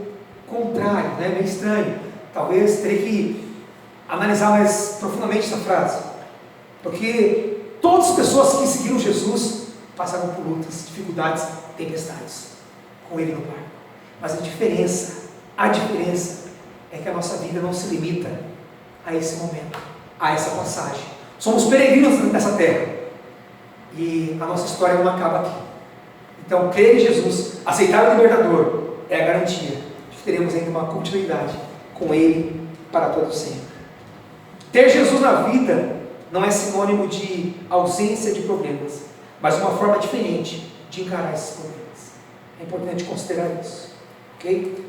contrário, né? Meio estranho. Talvez teria que analisar mais profundamente essa frase, porque todas as pessoas que seguiram Jesus passaram por lutas, dificuldades, tempestades com ele no barco. Mas a diferença é que a nossa vida não se limita a esse momento, a essa passagem. Somos peregrinos nessa terra e a nossa história não acaba aqui. Então, crer em Jesus, aceitar o libertador, é a garantia de que teremos ainda uma continuidade com ele para todo sempre. Ter Jesus na vida não é sinônimo de ausência de problemas, mas uma forma diferente de encarar esses problemas. É importante considerar isso, ok?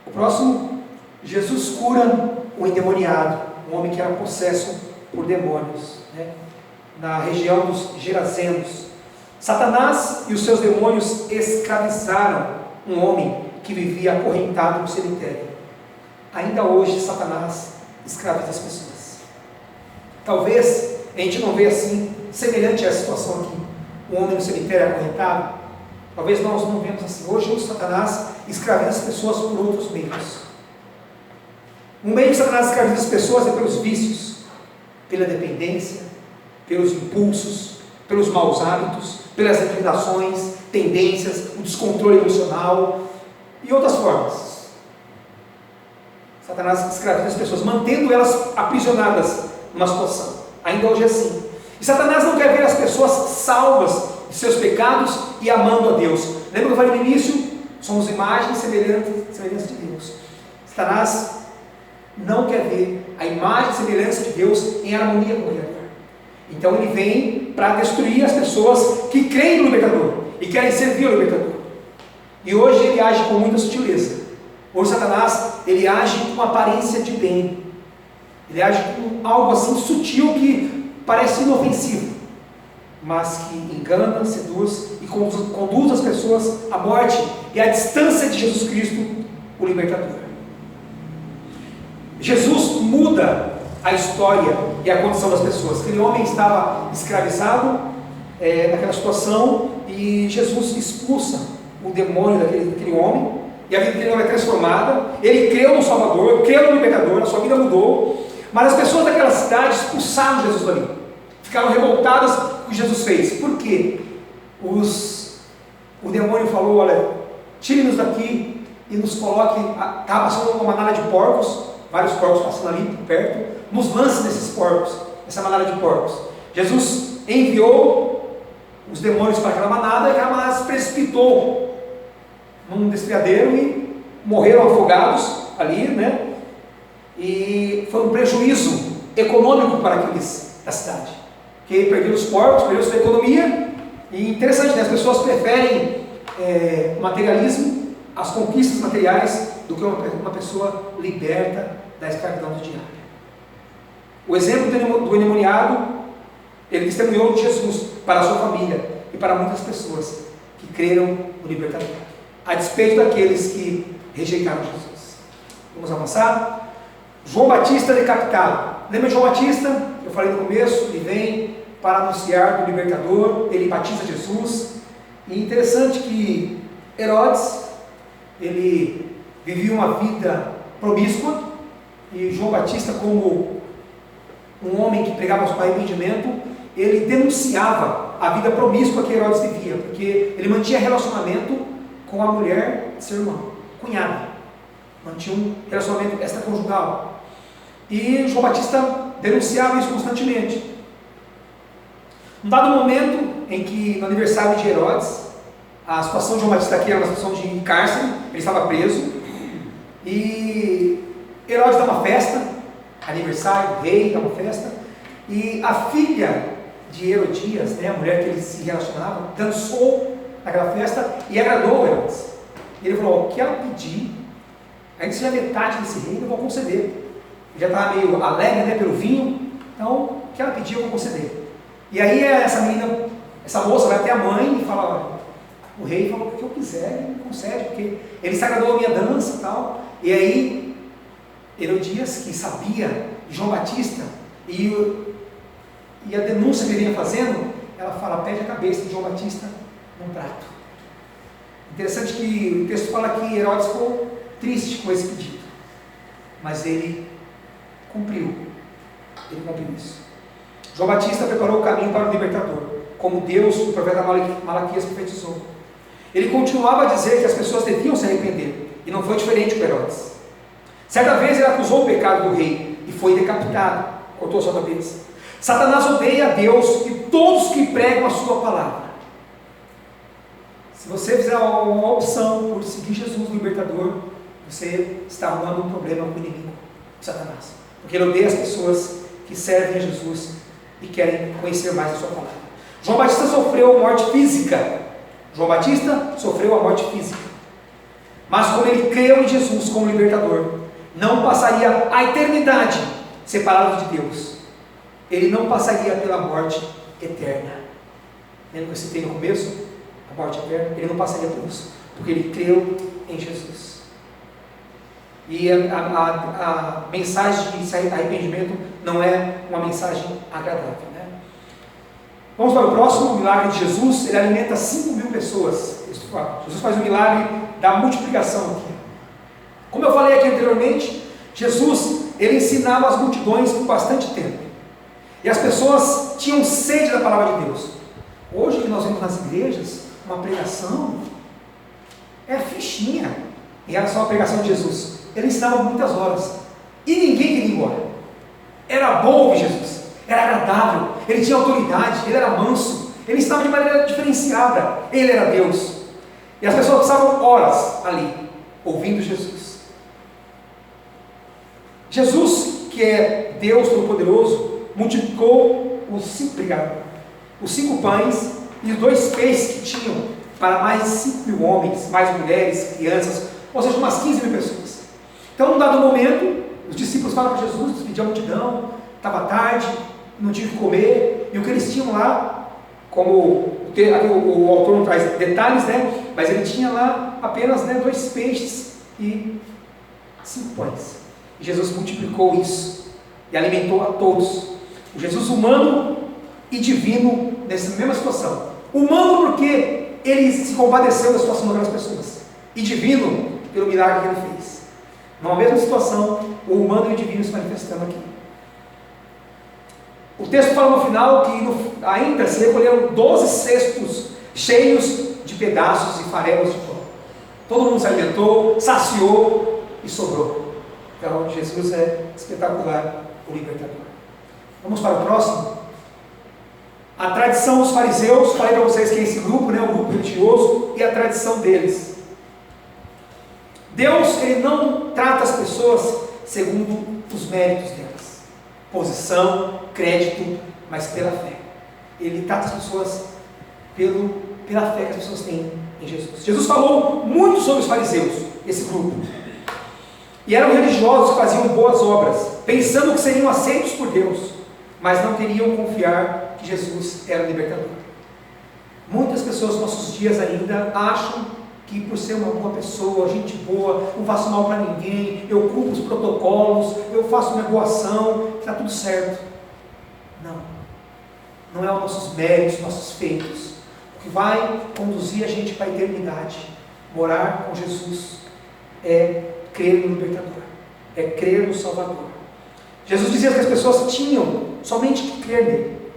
O próximo, Jesus cura o endemoniado, um homem que era possesso por demônios, né? Na região dos Gerazenos. Satanás e os seus demônios escravizaram um homem que vivia acorrentado no cemitério. Ainda hoje Satanás escraviza as pessoas. Talvez a gente não vê assim, semelhante a essa situação aqui, um homem no cemitério acorrentado. Talvez nós não vemos assim. Hoje o Satanás escraviza as pessoas por outros meios. Um meio que Satanás escraviza as pessoas é pelos vícios, pela dependência, pelos impulsos, pelos maus hábitos, pelas inclinações, tendências, o descontrole emocional e outras formas. Satanás escraviza as pessoas, mantendo elas aprisionadas numa situação. Ainda hoje é assim. E Satanás não quer ver as pessoas salvas de seus pecados e amando a Deus. Lembra que eu falei no início? Somos imagens semelhantes de Deus. Satanás não quer ver a imagem e semelhança de Deus em harmonia com o Criador. Então ele vem para destruir as pessoas que creem no libertador e querem servir ao libertador. E hoje ele age com muita sutileza. Hoje Satanás, ele age com aparência de bem. Ele age com algo assim sutil que parece inofensivo, mas que engana, seduz e conduz as pessoas à morte e à distância de Jesus Cristo, o libertador. Jesus muda a história e a condição das pessoas. Aquele homem estava escravizado naquela situação e Jesus expulsa o demônio daquele homem e a vida dele é transformada. Ele creu no Salvador, creu no libertador, a sua vida mudou, mas as pessoas daquela cidade expulsaram Jesus dali, ficaram revoltadas com o que Jesus fez. Por quê? O demônio falou: olha, tire-nos daqui e nos coloque. Estava passando uma manada de porcos, vários porcos passando ali por perto, nos lance nesses porcos, essa manada de porcos. Jesus enviou os demônios para aquela manada e aquela manada se precipitou num desfiadeiro e morreram afogados ali, né? E foi um prejuízo econômico para aqueles da cidade, que perderam os porcos, perderam sua economia. E interessante, né? As pessoas preferem o materialismo, as conquistas materiais, do que uma pessoa liberta da escravidão do diabo. O exemplo do endemoniado, ele testemunhou de Jesus para a sua família e para muitas pessoas que creram no libertador, a despeito daqueles que rejeitaram Jesus. Vamos avançar? João Batista decapitado. Lembra de João Batista? Eu falei no começo, ele vem para anunciar do libertador, ele batiza Jesus. E interessante que Herodes, ele vivia uma vida promíscua, e João Batista, como um homem que pregava o arrependimento, ele denunciava a vida promíscua que Herodes vivia, porque ele mantinha relacionamento com a mulher de seu irmão, cunhada, mantinha um relacionamento extraconjugal. E João Batista denunciava isso constantemente. Num dado momento em que, no aniversário de Herodes, a situação de João Batista aqui era uma situação de cárcere, ele estava preso, e Herodes dá uma festa, aniversário do rei, dá uma festa, e a filha de Herodias, né, a mulher que ele se relacionava, dançou naquela festa e agradou Herodes. Ele falou: o que ela pedir, ainda que seja metade desse reino, eu vou conceder. Ele já estava meio alegre, né, pelo vinho, então o que ela pedir eu vou conceder. E aí essa menina, essa moça vai até a mãe e fala: olha, o rei falou que o que eu quiser, ele me concede, porque ele se agradou a minha dança e tal. E aí Herodias, que sabia de João Batista e a denúncia que ele vinha fazendo, ela fala: pede a cabeça de João Batista num prato. Interessante que o texto fala que Herodes ficou triste com esse pedido, mas ele cumpriu isso. João Batista preparou o caminho para o libertador, como Deus, o profeta Malaquias profetizou. Ele continuava a dizer que as pessoas deviam se arrepender, e não foi diferente com Herodes. Certa vez ele acusou o pecado do rei e foi decapitado, cortou sua cabeça. Satanás odeia a Deus e todos que pregam a sua palavra. Se você fizer uma opção por seguir Jesus, o libertador, você está arrumando um problema com o inimigo, Satanás, porque ele odeia as pessoas que servem a Jesus e querem conhecer mais a sua palavra. João Batista sofreu morte física. Mas como ele creu em Jesus como libertador, não passaria a eternidade separado de Deus. Ele não passaria pela morte eterna. Lembra que eu citei no começo? A morte eterna? Ele não passaria por isso, porque ele creu em Jesus. E a mensagem de arrependimento não é uma mensagem agradável, né? Vamos para o próximo milagre de Jesus. Ele alimenta 5.000 pessoas. Jesus faz o milagre da multiplicação aqui. Como eu falei aqui anteriormente, Jesus, ele ensinava as multidões por bastante tempo. E as pessoas tinham sede da palavra de Deus. Hoje que nós vemos nas igrejas, uma pregação é fichinha em relação à pregação de Jesus. Ele ensinava muitas horas e ninguém queria ir embora. Era bom ouvir Jesus, era agradável, ele tinha autoridade, ele era manso, ele ensinava de maneira diferenciada, ele era Deus. E as pessoas passavam horas ali, ouvindo Jesus. Jesus, que é Deus Todo-Poderoso, multiplicou os 5 pães e os 2 peixes que tinham para mais de 5.000 homens, mais mulheres, crianças, ou seja, umas 15.000 pessoas. Então, num dado momento, os discípulos falam para Jesus, pediam a multidão, estava tarde, não tinha o que comer, e o que eles tinham lá, como o autor não traz detalhes, né? Mas ele tinha lá apenas 2 peixes e 5 pães. E Jesus multiplicou isso e alimentou a todos. O Jesus humano e divino nessa mesma situação. Humano porque ele se compadeceu da situação daquelas pessoas, e divino pelo milagre que ele fez. Numa mesma situação, o humano e o divino se manifestando aqui. O texto fala no final que ainda se recolheram 12 cestos cheios de pedaços e farelos de pão. Todo mundo se alimentou, saciou e sobrou. Então Jesus é espetacular, o libertador. Vamos para o próximo. A tradição dos fariseus, falei para vocês que é esse grupo, né, o grupo religioso, e a tradição deles. Deus, ele não trata as pessoas segundo os méritos delas, posição, crédito, mas pela fé. Ele trata as pessoas pela fé que as pessoas têm em Jesus. Jesus falou muito sobre os fariseus, esse grupo. E eram religiosos que faziam boas obras, pensando que seriam aceitos por Deus, mas não queriam confiar que Jesus era o libertador. Muitas pessoas nos nossos dias ainda acham que por ser uma boa pessoa, gente boa, não faço mal para ninguém, eu cumpro os protocolos, eu faço minha boa ação, está tudo certo. Não é os nossos méritos, nossos feitos. O que vai conduzir a gente para a eternidade, morar com Jesus, é crer no libertador, é crer no Salvador. Jesus dizia que as pessoas tinham somente que crer nele,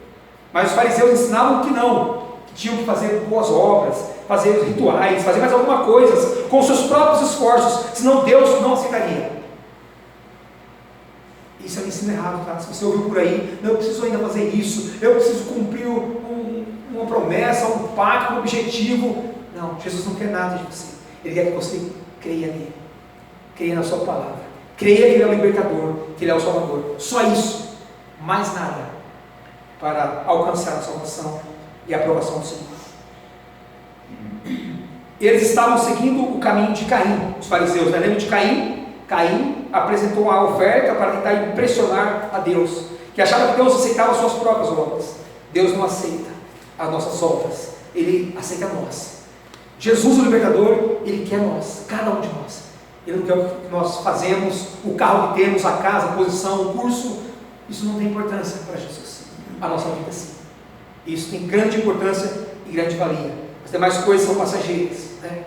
mas os fariseus ensinavam que não, que tinham que fazer boas obras, fazer rituais, fazer mais alguma coisa com seus próprios esforços, senão Deus não aceitaria. Isso é um ensino errado, tá? Se você ouviu por aí, não, eu preciso ainda fazer isso, eu preciso cumprir uma promessa, um pacto, um objetivo. Não, Jesus não quer nada de você. Ele quer que você creia nele, creia na sua palavra, creia que ele é o libertador, que ele é o Salvador. Só isso, mais nada, para alcançar a salvação e a aprovação do Senhor. Eles estavam seguindo o caminho de Caim, os fariseus, né? Lembra de Caim? Caim apresentou uma oferta para tentar impressionar a Deus, que achava que Deus aceitava as suas próprias obras. Deus não aceita as nossas obras, Ele aceita nós. Jesus, o libertador, Ele quer nós, cada um de nós. Ele não quer o que nós fazemos, o carro que temos, a casa, a posição, o curso. Isso não tem importância para Jesus. A nossa vida sim. Isso tem grande importância e grande valia. As demais coisas são passageiras, né?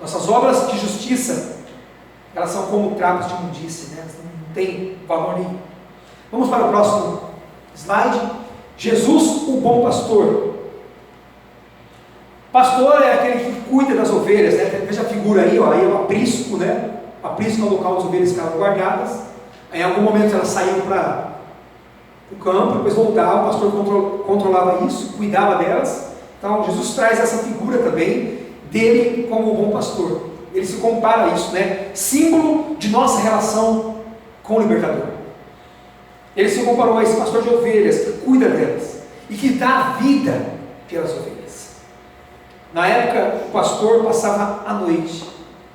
Nossas obras de justiça, elas são como trapos de imundície, né? Elas não têm valor nenhum. Vamos para o próximo slide. Jesus, o bom pastor. Pastor é aquele que cuida das ovelhas, né? Veja a figura aí, ó, aí é o aprisco, né? O aprisco é o local onde as ovelhas ficavam guardadas. Aí, em algum momento elas saíam para o campo, depois voltavam, o pastor controlava isso, cuidava delas. Então Jesus traz essa figura também dele como o bom pastor. Ele se compara a isso, né? Símbolo de nossa relação com o libertador. Ele se comparou a esse pastor de ovelhas que cuida delas e que dá a vida pelas ovelhas. Na época, o pastor passava a noite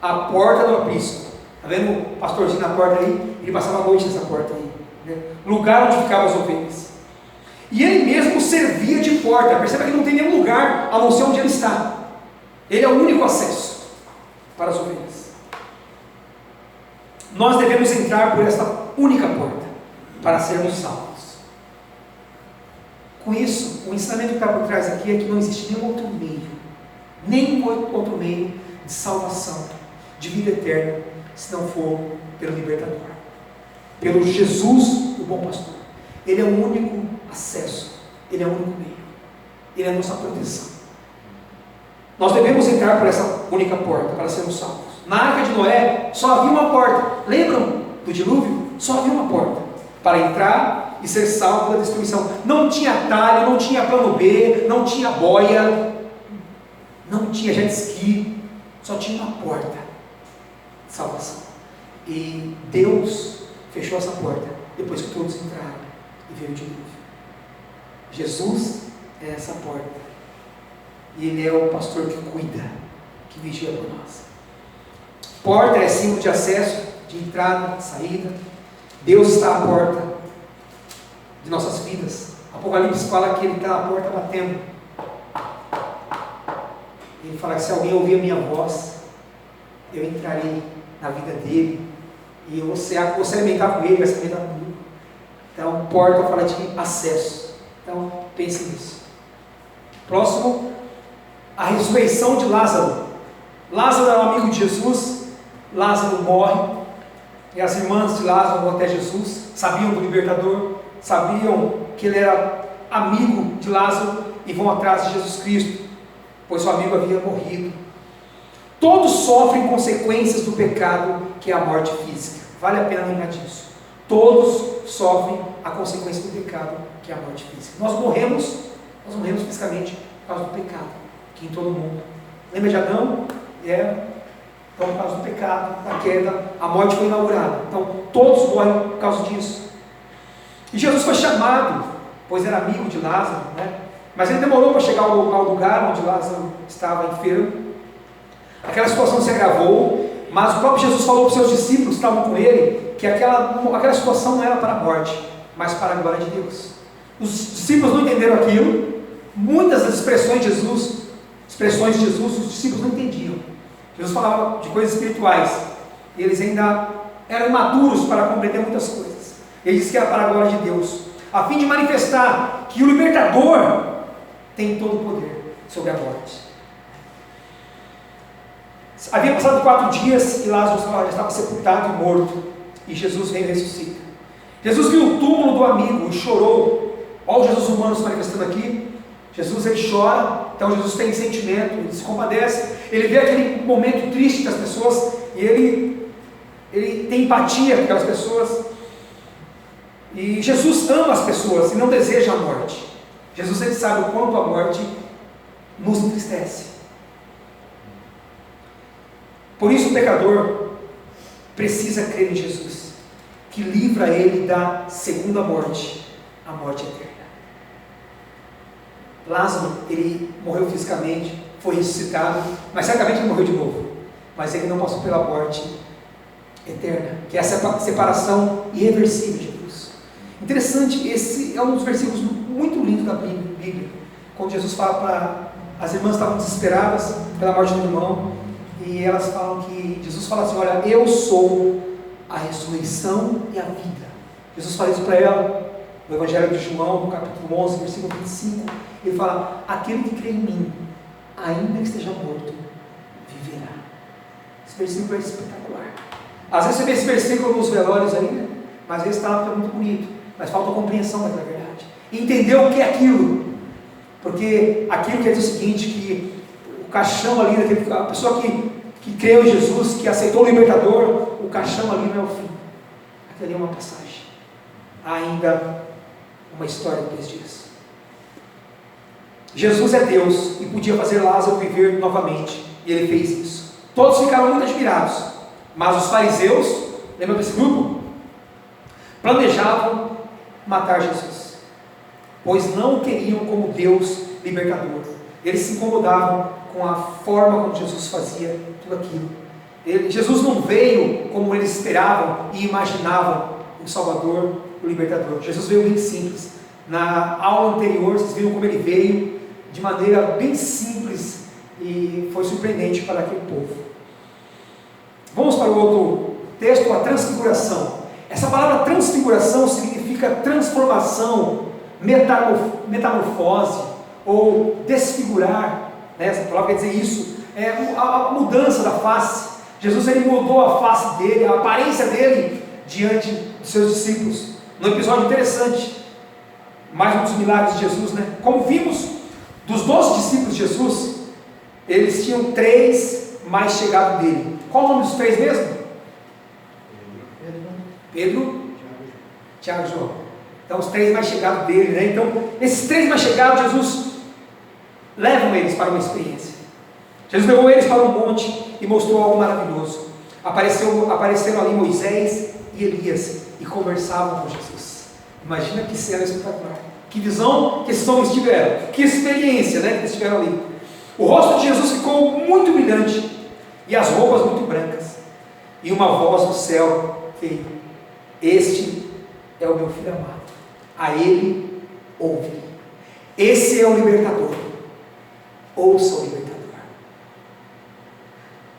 à porta do aprisco. Está vendo o pastorzinho na porta aí? Ele passava a noite nessa porta aí, né? Lugar onde ficavam as ovelhas. E ele mesmo servia de porta. Perceba que não tem nenhum lugar a não ser onde ele está. Ele é o único acesso para as ovelhas. Nós devemos entrar por esta única porta para sermos salvos. Com isso, o ensinamento que está por trás aqui é que não existe nenhum outro meio de salvação, de vida eterna, se não for pelo libertador, pelo Jesus, o bom pastor. Ele é o único acesso, ele é o único meio, ele é a nossa proteção. Nós devemos entrar por essa única porta para sermos salvos. Na arca de Noé só havia uma porta. Lembram do dilúvio? Só havia uma porta para entrar e ser salvo da destruição. Não tinha atalho, não tinha plano B, não tinha boia, não tinha jet ski, só tinha uma porta de salvação. E Deus fechou essa porta depois que todos entraram e veio o dilúvio. Jesus é essa porta. E Ele é o pastor que cuida, que vigia por nós. Porta é símbolo de acesso, de entrada, de saída. Deus está à porta de nossas vidas. Apocalipse fala que Ele está à porta batendo. Ele fala que se alguém ouvir a minha voz, eu entrarei na vida dele e eu vou se alimentar com ele, vai se alimentar comigo. Então, porta fala de acesso. Então, pense nisso. Próximo, a ressurreição de Lázaro. Lázaro era um amigo de Jesus. Lázaro morre e as irmãs de Lázaro vão até Jesus, sabiam do libertador, sabiam que ele era amigo de Lázaro e vão atrás de Jesus Cristo, pois seu amigo havia morrido. Todos sofrem consequências do pecado, que é a morte física. Vale a pena lembrar disso. Todos sofrem a consequência do pecado, que é a morte física. Nós morremos fisicamente por causa do pecado, que em todo mundo. Lembra de Adão? Então, por causa do pecado, da queda, a morte foi inaugurada. Então, todos morrem por causa disso. E Jesus foi chamado, pois era amigo de Lázaro, né? Mas ele demorou para chegar ao lugar onde Lázaro estava enfermo. Aquela situação se agravou, mas o próprio Jesus falou para os seus discípulos que estavam com ele, que aquela situação não era para a morte, mas para a glória de Deus. Os discípulos não entenderam aquilo. Muitas das expressões de Jesus, os discípulos não entendiam. Jesus falava de coisas espirituais, e eles ainda eram imaturos para compreender muitas coisas. Ele disse que era para a glória de Deus, a fim de manifestar que o libertador tem todo o poder sobre a morte. Havia passado 4 dias e Lázaro já estava sepultado e morto, e Jesus veio e ressuscita. Jesus viu o túmulo do amigo e chorou. Olha o Jesus humano se manifestando aqui. Jesus, ele chora, então Jesus tem sentimento, ele se compadece, ele vê aquele momento triste das pessoas e ele tem empatia com aquelas pessoas. E Jesus ama as pessoas e não deseja a morte. Jesus, ele sabe o quanto a morte nos entristece. Por isso o pecador precisa crer em Jesus, que livra ele da segunda morte, a morte eterna. Lázaro, ele morreu fisicamente, foi ressuscitado, mas certamente ele morreu de novo. Mas ele não passou pela morte eterna, que é a separação irreversível de Deus. Interessante, esse é um dos versículos muito lindos da Bíblia, quando Jesus fala para as irmãs que estavam desesperadas pela morte do irmão, e elas falam que, Jesus fala assim, olha, eu sou a ressurreição e a vida. Jesus fala isso para ela, no Evangelho de João, no capítulo 11, versículo 25, ele fala, aquele que crê em mim, ainda que esteja morto, viverá. Esse versículo é espetacular. Às vezes você vê esse versículo nos velórios aí, né? Mas às vezes está muito bonito, mas falta a compreensão daquela verdade. Entender o que é aquilo, porque aquilo quer dizer o seguinte, que o caixão ali, a pessoa que creu em Jesus, que aceitou o libertador, o caixão ali não é o fim, aquilo ali é uma passagem, há ainda uma história depois disso. Jesus é Deus e podia fazer Lázaro viver novamente, e ele fez isso. Todos ficaram muito admirados, mas os fariseus, lembra desse grupo? Planejavam matar Jesus, pois não o queriam como Deus libertador. Eles se incomodavam com a forma como Jesus fazia tudo aquilo. Jesus não veio como eles esperavam e imaginavam o Salvador, o libertador. Jesus veio bem simples. Na aula anterior vocês viram como ele veio de maneira bem simples e foi surpreendente para aquele povo. Vamos para o outro texto, a transfiguração. Essa palavra transfiguração significa transformação metamorfose ou desfigurar, né? Essa palavra quer dizer isso, a mudança da face. Jesus ele mudou a face dele, a aparência dele diante dos seus discípulos. Num episódio interessante, mais um dos milagres de Jesus, né? Como vimos, dos 12 discípulos de Jesus, eles tinham 3 mais chegados dele. Qual o nome dos 3 mesmo? Pedro, Tiago e João. Então os 3 mais chegados dele, né? Então esses 3 mais chegados, Jesus levam eles para uma experiência. Jesus levou eles para um monte e mostrou algo maravilhoso. Apareceram ali Moisés e Elias e conversavam com Jesus. Imagina que cena espetacular, que visão que esses homens tiveram, que experiência, né, que eles tiveram ali. O rosto de Jesus ficou muito brilhante e as roupas muito brancas, e uma voz do céu veio: este é o meu filho amado, a ele ouve. Esse é o libertador, ouça o libertador.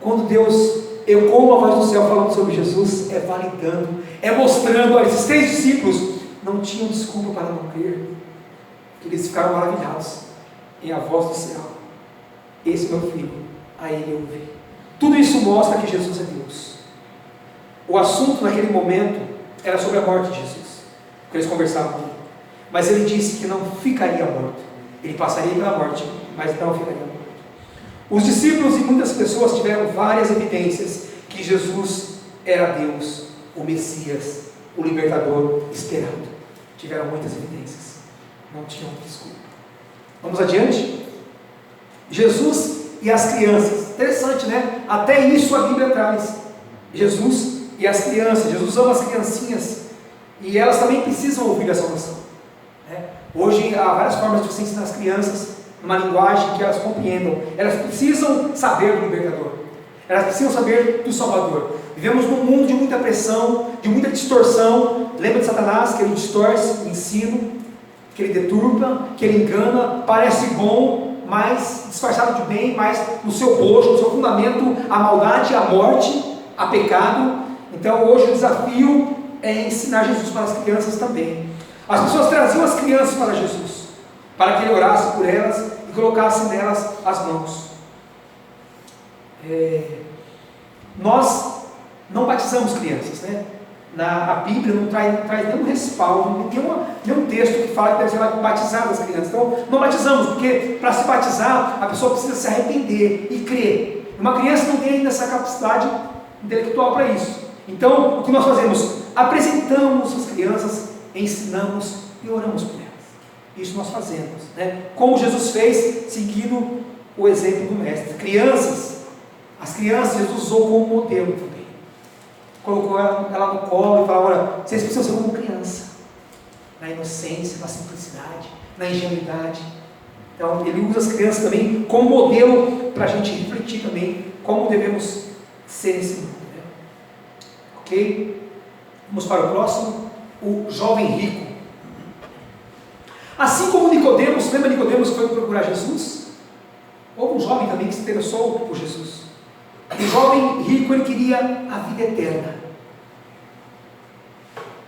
Quando Deus ecoou uma voz do céu falando sobre Jesus, é validando, é mostrando. Olha, esses 3 discípulos não tinham desculpa para não crer, eles ficaram maravilhados em a voz do céu: esse é meu filho, a ele eu ouvi. Tudo isso mostra que Jesus é Deus. O assunto naquele momento era sobre a morte de Jesus, porque eles conversavam com ele, mas ele disse que não ficaria morto, ele passaria pela morte, mas não ficaria morto. Os discípulos e muitas pessoas tiveram várias evidências que Jesus era Deus, o Messias, o libertador esperado. Tiveram muitas evidências, não tinham desculpa. Vamos adiante? Jesus e as crianças. Interessante, né? Até isso a Bíblia traz. Jesus e as crianças. Jesus ama as criancinhas e elas também precisam ouvir a salvação, né? Hoje há várias formas de você ensinar as crianças numa linguagem que elas compreendam. Elas precisam saber do libertador, elas precisam saber do Salvador. Vivemos num mundo de muita pressão, de muita distorção. Lembra de Satanás, que ele distorce o ensino, que ele deturpa, que ele engana, parece bom, mas disfarçado de bem, mas no seu bojo, no seu fundamento, a maldade, a morte, a pecado. Então hoje o desafio é ensinar Jesus para as crianças também. As pessoas traziam as crianças para Jesus, para que ele orasse por elas e colocasse nelas as mãos. Nós não batizamos crianças, né? A Bíblia não traz nenhum respaldo, nenhum texto que fala que deve ser batizar as crianças. Então não batizamos, porque para se batizar a pessoa precisa se arrepender e crer. Uma criança não tem ainda essa capacidade intelectual para isso. Então o que nós fazemos? Apresentamos as crianças, ensinamos e oramos por elas. Isso nós fazemos, né? Como Jesus fez, seguindo o exemplo do mestre. As crianças Jesus usou como modelo também. Colocou ela no colo e falou: olha, vocês precisam ser como criança, na inocência, na simplicidade, na ingenuidade. Então ele usa as crianças também como modelo para a gente refletir também como devemos ser nesse mundo, né? Ok? Vamos para o próximo. O jovem rico. Assim como Nicodemos, lembra Nicodemos que foi procurar Jesus? Houve um jovem também que se interessou por Jesus. O jovem rico, ele queria a vida eterna.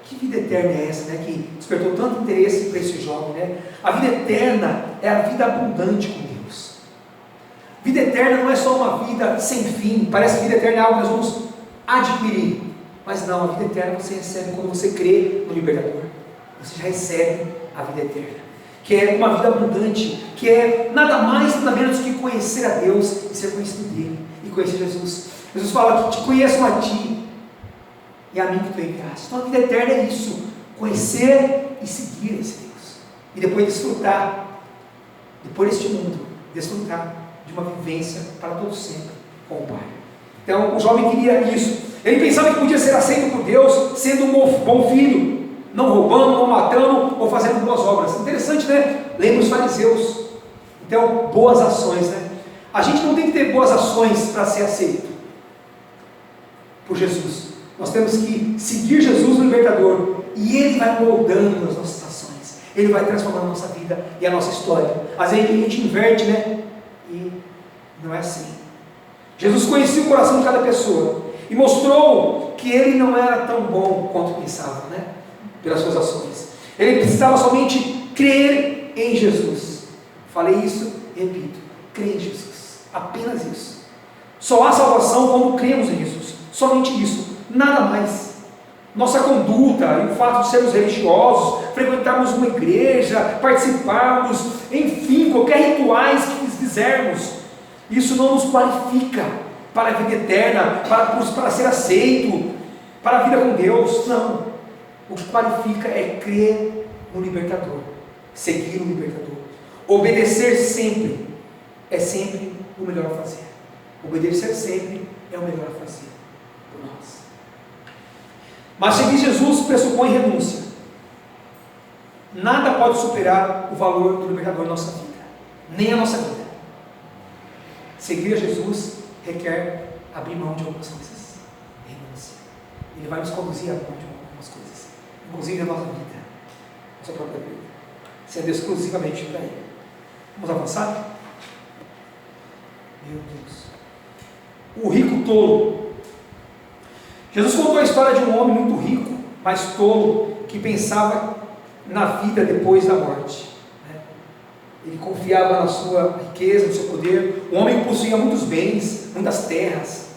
Que vida eterna é essa, né? Que despertou tanto interesse para esse jovem, né? A vida eterna é a vida abundante com Deus. Vida eterna não é só uma vida sem fim. Parece que vida eterna é algo que nós vamos adquirir, mas não, a vida eterna você recebe quando você crê no libertador. Você já recebe a vida eterna, que é uma vida abundante, que é nada mais, nada menos que conhecer a Deus e ser conhecido dele, e conhecer Jesus. Jesus fala que te conheço a ti e a mim que tu enviaste. Então a vida eterna é isso: conhecer e seguir esse Deus, e depois desfrutar, depois deste mundo, desfrutar de uma vivência para todo sempre com o Pai. Então o jovem queria isso. Ele pensava que podia ser aceito por Deus sendo um bom filho, não roubando, não matando ou fazendo boas obras. Interessante, né? Lembra os fariseus. Então, boas ações, né? A gente não tem que ter boas ações para ser aceito por Jesus. Nós temos que seguir Jesus, o libertador, e ele vai moldando as nossas ações, ele vai transformando a nossa vida e a nossa história. Às vezes a gente inverte, né? E não é assim. Jesus conhecia o coração de cada pessoa e mostrou que ele não era tão bom quanto pensava, né? Pelas suas ações. Ele precisava somente crer em Jesus. Falei isso, repito, crer em Jesus, apenas isso. Só há salvação quando cremos em Jesus, somente isso, nada mais. Nossa conduta e o fato de sermos religiosos, frequentarmos uma igreja, participarmos, enfim, qualquer rituais que fizermos, isso não nos qualifica para a vida eterna, para ser aceito, para a vida com Deus. Não. O que qualifica é crer no libertador, seguir o libertador. Obedecer sempre é sempre o melhor a fazer. Obedecer sempre é o melhor a fazer por nós. Mas seguir Jesus pressupõe renúncia. Nada pode superar o valor do libertador na nossa vida, nem a nossa vida. Seguir a Jesus requer abrir mão de algumas coisas, renúncia. Ele vai nos conduzir a mão de algumas coisas, inclusive a nossa vida, a nossa própria vida, sendo exclusivamente para Ele. Vamos avançar? Meu Deus. O rico tolo. Jesus contou a história de um homem muito rico, mas tolo, que pensava na vida depois da morte. Ele confiava na sua riqueza, no seu poder. Um homem que possuía muitos bens, muitas terras.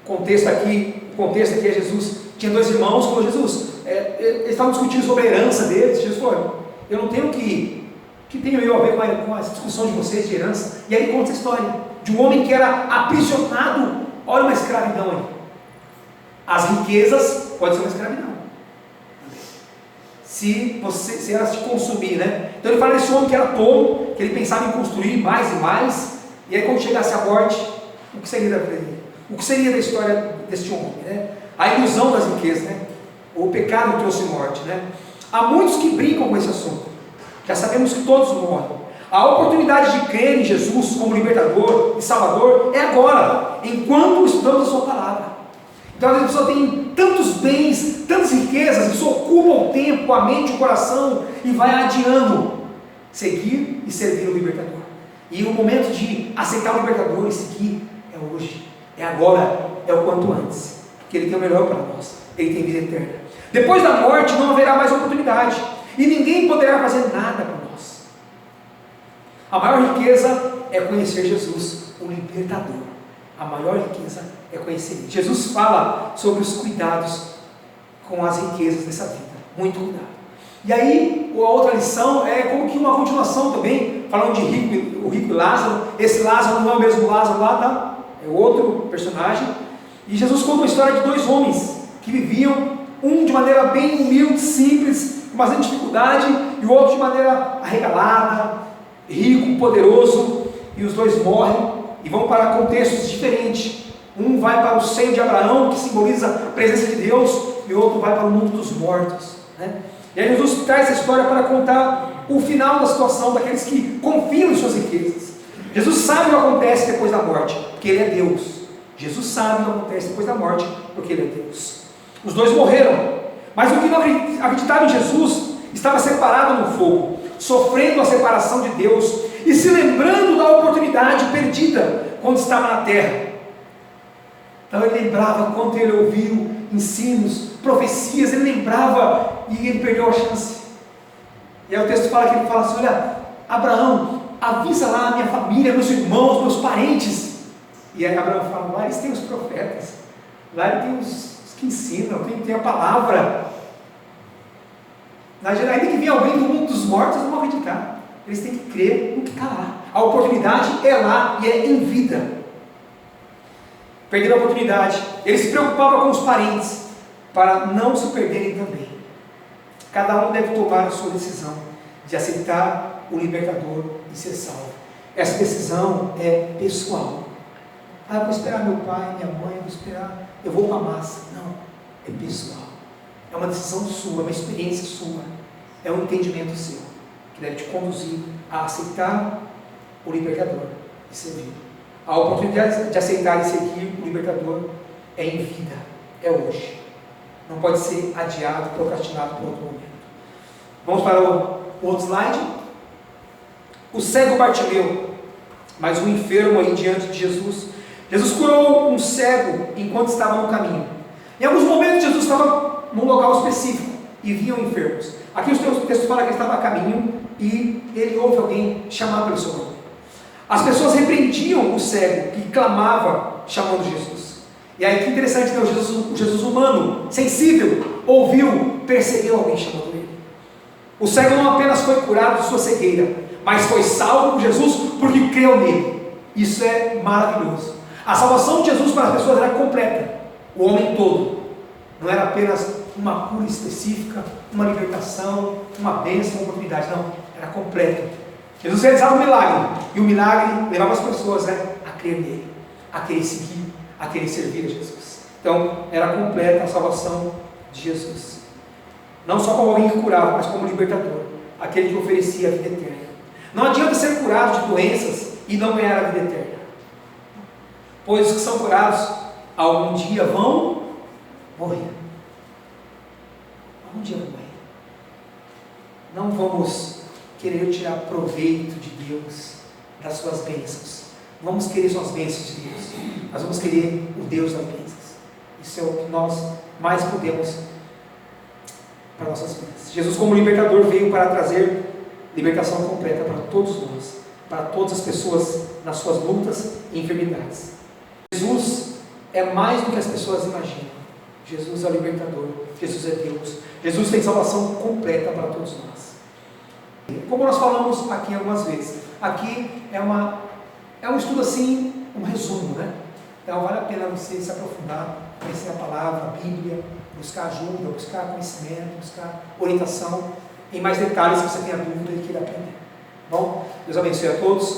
O contexto aqui é Jesus tinha dois irmãos. Quando eles estavam discutindo sobre a herança deles, Jesus falou: eu não tenho que tenho eu a ver com a discussão de vocês de herança. E aí ele conta essa história de um homem que era aprisionado. Olha uma escravidão aí. As riquezas pode ser uma escravidão, se elas te consumir, né? Então ele fala desse homem que era tolo, que ele pensava em construir mais e mais, e aí quando chegasse a morte, o que seria da vida dele? O que seria da história deste homem, né? A ilusão das riquezas, né? O pecado trouxe morte, né? Há muitos que brincam com esse assunto. Já sabemos que todos morrem. A oportunidade de crer em Jesus como libertador e salvador é agora, enquanto estudamos a sua palavra. Então, a pessoa tem tantos bens, tantas riquezas, isso ocupa o tempo, a mente, o coração, e vai adiando seguir e servir o libertador. E o momento de aceitar o libertador e seguir é hoje, é agora, é o quanto antes, porque Ele tem o melhor para nós, Ele tem vida eterna. Depois da morte não haverá mais oportunidade, e ninguém poderá fazer nada por nós. A maior riqueza é conhecer Jesus, o libertador. A maior riqueza é conhecer Ele. Jesus fala sobre os cuidados com as riquezas dessa vida. Muito cuidado. E aí, a outra lição é como que uma continuação também, falando de o rico e Lázaro. Esse Lázaro não é o mesmo Lázaro lá, tá? É outro personagem. E Jesus conta uma história de dois homens que viviam, um de maneira bem humilde, simples, com bastante dificuldade, e o outro de maneira arregalada, rico, poderoso, e os dois morrem e vão para contextos diferentes. Um vai para o seio de Abraão, que simboliza a presença de Deus, e o outro vai para o mundo dos mortos, né? E aí Jesus traz essa história para contar o final da situação daqueles que confiam em suas riquezas. Jesus sabe o que acontece depois da morte, porque Ele é Deus. Jesus sabe o que acontece depois da morte, porque Ele é Deus. Os dois morreram, mas o que não acreditava em Jesus estava separado no fogo, sofrendo a separação de Deus e se lembrando da oportunidade perdida quando estava na terra. Então ele lembrava quanto ele ouviu ensinos, profecias, ele lembrava e ele perdeu a chance. E aí o texto fala que ele fala assim: olha, Abraão, avisa lá a minha família, meus irmãos, meus parentes. E aí Abraão fala: lá eles têm os profetas, lá eles têm os que ensinam, tem a palavra. Ainda que venha alguém do mundo dos mortos, eles não vão acreditar. Eles têm que crer no que está lá. A oportunidade é lá e é em vida. Perderam a oportunidade. Ele se preocupava com os parentes para não se perderem também. Cada um deve tomar a sua decisão de aceitar o libertador e ser salvo. Essa decisão é pessoal. Eu vou esperar meu pai, minha mãe, eu vou com a massa. Não, é pessoal. É uma decisão sua, uma experiência sua, é um entendimento seu, que deve te conduzir a aceitar o libertador e servir. A oportunidade de aceitar e seguir o libertador é em vida, é hoje. Não pode ser adiado, procrastinado para outro momento. Vamos para o outro slide. O cego Bartimeu, mais um enfermo aí diante de Jesus. Jesus curou um cego enquanto estava no caminho. Em alguns momentos Jesus estava num local específico, e viam enfermos. Aqui os textos falam que ele estava a caminho e ele ouve alguém chamar pelo seu nome. As pessoas repreendiam o cego que clamava chamando Jesus. E aí que interessante, né? O Jesus humano, sensível, ouviu, percebeu alguém chamando ele. O cego não apenas foi curado de sua cegueira, mas foi salvo por Jesus porque creu nele. Isso é maravilhoso. A salvação de Jesus para as pessoas era completa, o homem todo. Não era apenas uma cura específica, uma libertação, uma bênção, uma oportunidade. Não, era completo. Jesus realizava um milagre, e o milagre levava as pessoas a crer nele, a querer seguir, a querer servir a Jesus. Então, era completa a salvação de Jesus. Não só como alguém que curava, mas como libertador, aquele que oferecia a vida eterna. Não adianta ser curado de doenças e não ganhar a vida eterna, pois os que são curados, algum dia vão morrer. Algum dia vão morrer. Não vamos querer tirar proveito de Deus, das suas bênçãos. Vamos querer só as bênçãos de Deus. Nós vamos querer o Deus das bênçãos. Isso é o que nós mais podemos para nossas vidas. Jesus, como libertador, veio para trazer libertação completa para todos nós, para todas as pessoas nas suas lutas e enfermidades. Jesus é mais do que as pessoas imaginam. Jesus é o libertador. Jesus é Deus. Jesus tem salvação completa para todos nós. Como nós falamos aqui algumas vezes, aqui é um estudo assim, um resumo, né? Então vale a pena você se aprofundar, conhecer a palavra, a Bíblia, buscar ajuda, buscar conhecimento, buscar orientação em mais detalhes que você tenha dúvida e queira aprender. Bom, Deus abençoe a todos.